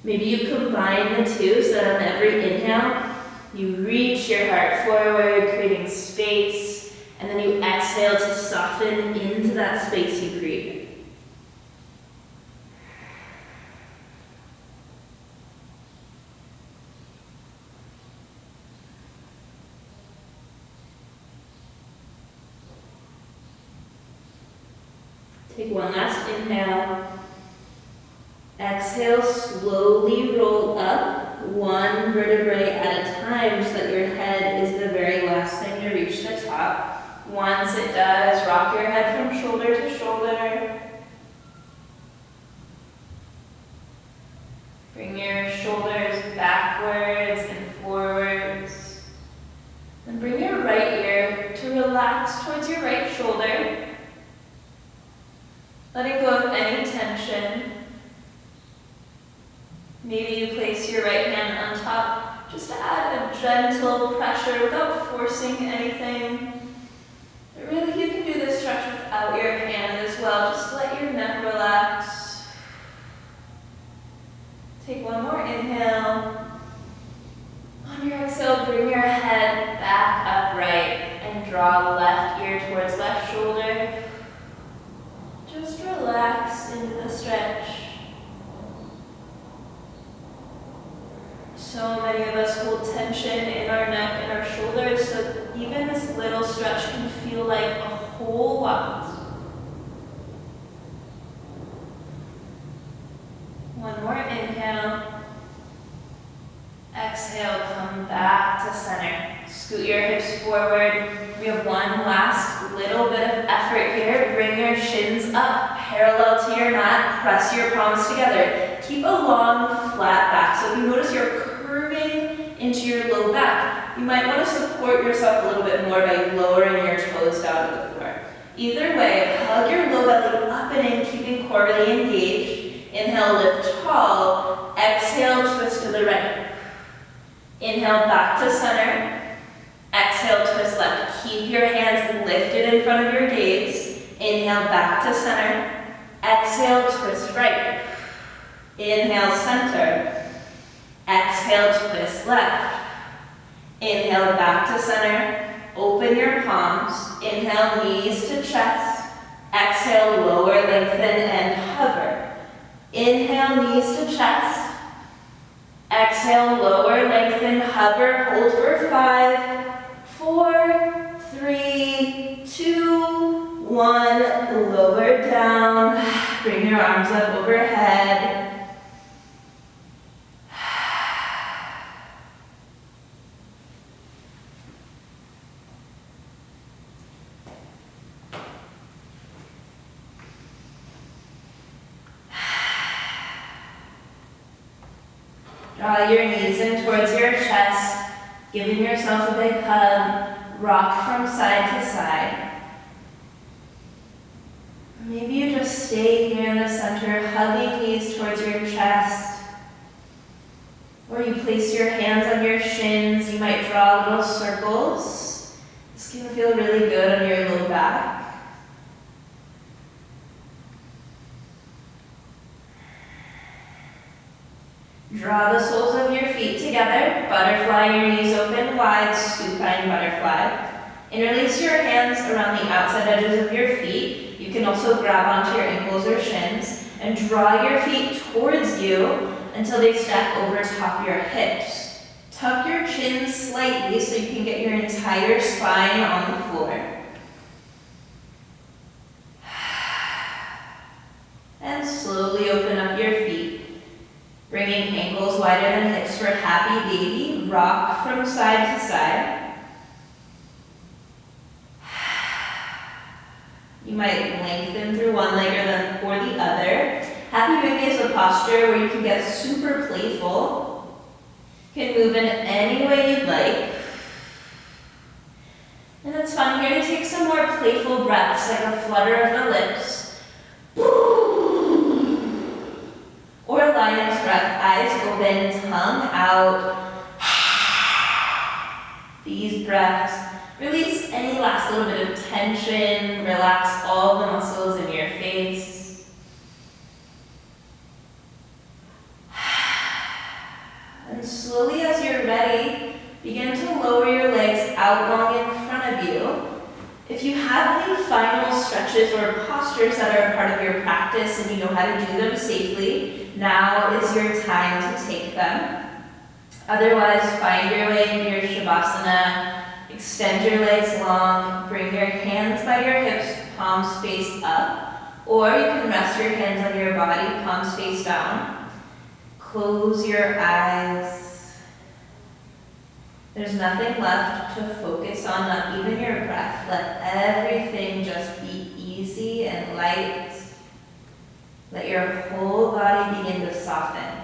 Speaker 1: Maybe you combine the two so that on every inhale, you reach your heart forward, creating space, and then you exhale to soften into that space you created. Take one last inhale. Exhale, slowly roll up one vertebrae at a time so that your head is the very last thing to reach the top. Once it does, rock your head from shoulder to shoulder. Bring your shoulders backwards and forwards. Then bring your right ear to relax towards your right shoulder. Letting go of any tension. Maybe you place your right hand on top just to add a gentle pressure without forcing anything. But really, you can do this stretch without your hand as well. Just let your neck relax. Take one more inhale. On your exhale, bring your head back upright and draw left ear towards left shoulder. Just relax into the stretch. So many of us hold tension in our neck and our shoulders, so even this little stretch can feel like a whole lot. One more inhale. Exhale, come back to center. Scoot your hips forward. We have one last little bit of effort here. Bring your shins up, parallel to your mat. Press your palms together. Keep a long, flat back. So if you notice you're curving into your low back, you might want to support yourself a little bit more by lowering your toes down to the floor. Either way, hug your low belly up and in, keeping core really engaged. Inhale, lift tall. Exhale, twist to the right. Inhale, back to center. Exhale, twist left. Keep your hands lifted in front of your gaze. Inhale, back to center. Exhale, twist right. Inhale, center. Exhale, twist left. Inhale, back to center. Open your palms. Inhale, knees to chest. Exhale, lower, lengthen, and hover. Inhale, knees to chest. Exhale, lower, lengthen, hover, hold for 5, 4, 3, 2, 1. Lower down. Bring your arms up overhead. Draw your knees in towards your chest. Giving yourself a big hug, rock from side to side. Maybe you just stay here in the center, hugging knees towards your chest. Or you place your hands on your shins. You might draw little circles. This can feel really good on your low back. Draw the soles of your feet together. Butterfly your knees open wide, supine butterfly. Interlace your hands around the outside edges of your feet. You can also grab onto your ankles or shins and draw your feet towards you until they stack over top your hips. Tuck your chin slightly so you can get your entire spine on the floor. And slowly open up your feet. Bringing ankles wider than hips for happy baby. Rock from side to side. You might lengthen through one leg or the other. Happy baby is a posture where you can get super playful. You can move in any way you'd like. And it's fun here to take some more playful breaths, like a flutter of the lips. Or a lion's breath, eyes open, tongue out. These breaths release any last little bit of tension, relax all the muscles in your face. And slowly as you're ready, begin to lower your legs out long in front of you. If you have any final stretches or postures that are a part of your practice and you know how to do them safely, now is your time to take them. Otherwise, find your way into your Savasana. Extend your legs long. Bring your hands by your hips, palms face up. Or you can rest your hands on your body, palms face down. Close your eyes. There's nothing left to focus on, not even your breath. Let everything just be easy and light. Let your whole body begin to soften.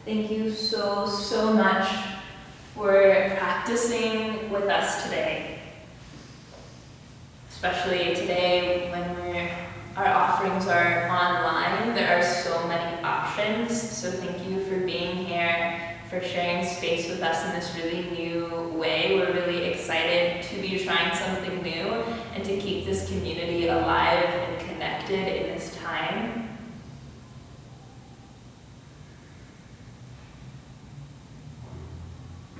Speaker 1: Thank you so much for practicing with us today. Especially today when our offerings are online, there are so many options. So thank you for being here, for sharing space with us in this really new way. We're really excited to be trying something new and to keep this community alive and connected in this time.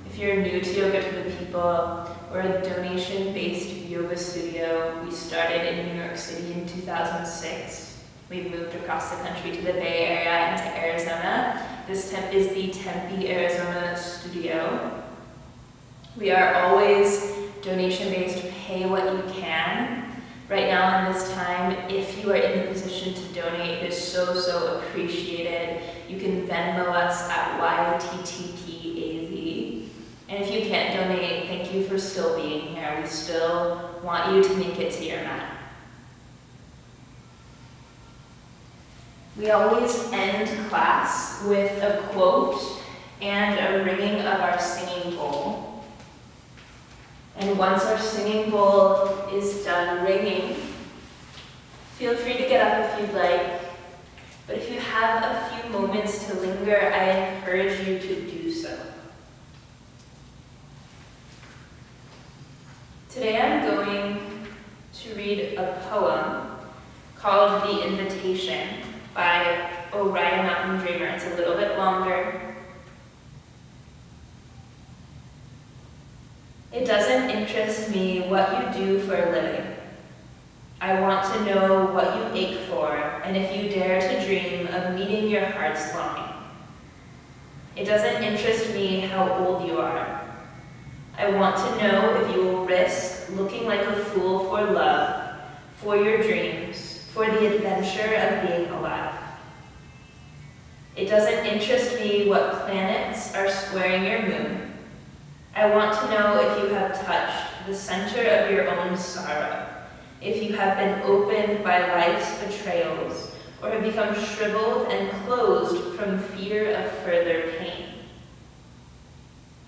Speaker 1: If you're new to Yoga to the People, we're a donation-based yoga studio. We started in New York City in 2006. We've moved across the country to the Bay Area and to Arizona. This is the Tempe, Arizona studio. We are always donation-based, pay what you can. Right now in this time, if you are in the position to donate, it is so appreciated. You can Venmo us at YTTPAZ. And if you can't donate, thank you for still being here. We still want you to make it to your mat. We always end class with a quote and a ringing of our singing bowl. And once our singing bowl is done ringing, feel free to get up if you'd like. But if you have a few moments to linger, I encourage you to do so. Today I'm going to read a poem called The Invitation by Orion Mountain Dreamer. It's a little bit longer. It doesn't interest me what you do for a living. I want to know what you ache for, and if you dare to dream of meeting your heart's longing. It doesn't interest me how old you are. I want to know if you will risk looking like a fool for love, for your dreams, for the adventure of being alive. doesn't interest me what planets are squaring your moon. I want to know if you have touched the center of your own sorrow, if you have been opened by life's betrayals, or have become shriveled and closed from fear of further pain.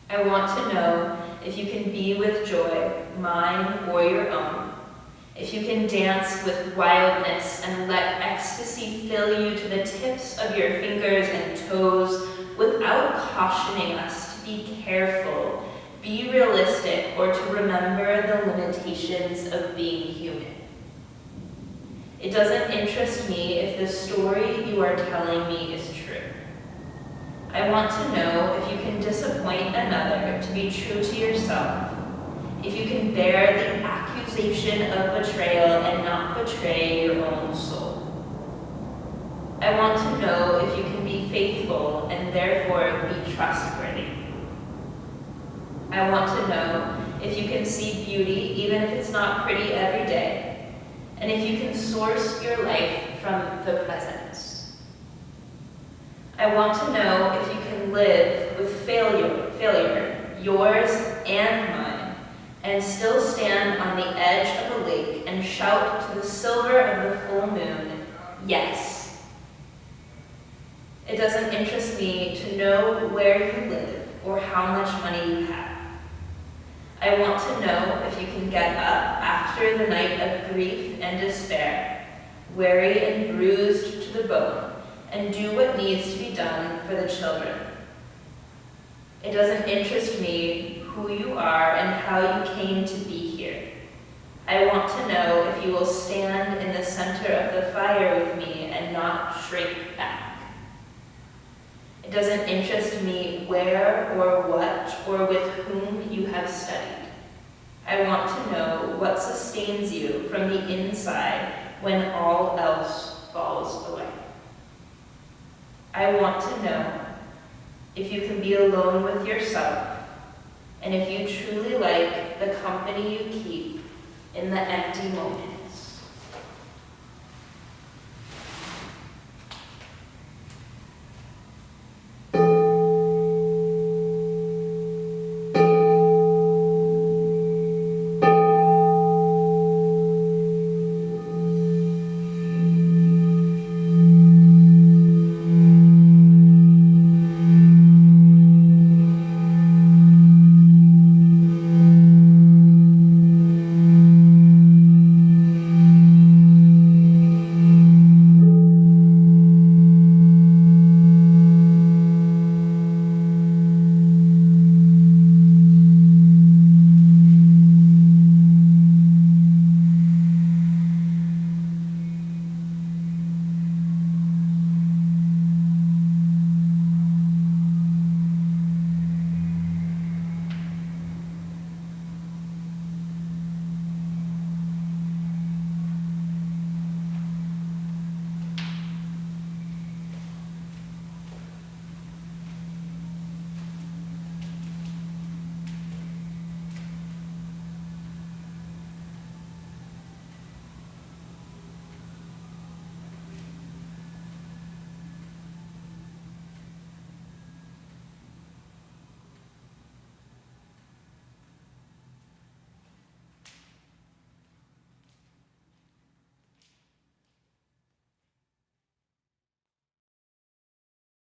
Speaker 1: I want to know if you can be with joy, mine or your own, if you can dance with wildness and let ecstasy fill you to the tips of your fingers and toes without cautioning us to be careful, be realistic, or to remember the limitations of being human. It doesn't interest me if the story you are telling me is true. I want to know if you can disappoint another to be true to yourself, if you can bear the accusation of betrayal and not betray your own soul. I want to know if you can be faithful and therefore be trustworthy. I want to know if you can see beauty even if it's not pretty every day, and if you can source your life from the presence. I want to know if you can live with failure, yours and mine, and still stand on the edge of a lake and shout to the silver of the full moon, yes. It doesn't interest me to know where you live or how much money you have. I want to know if you can get up after the night of grief and despair, weary and bruised to the bone, and do what needs to be done for the children. It doesn't interest me who you are and how you came to be here. I want to know if you will stand in the center of the fire with me and not shrink back. It doesn't interest me where or what or with whom you have studied. I want to know what sustains you from the inside when all else falls away. I want to know if you can be alone with yourself, and if you truly like the company you keep in the empty moment.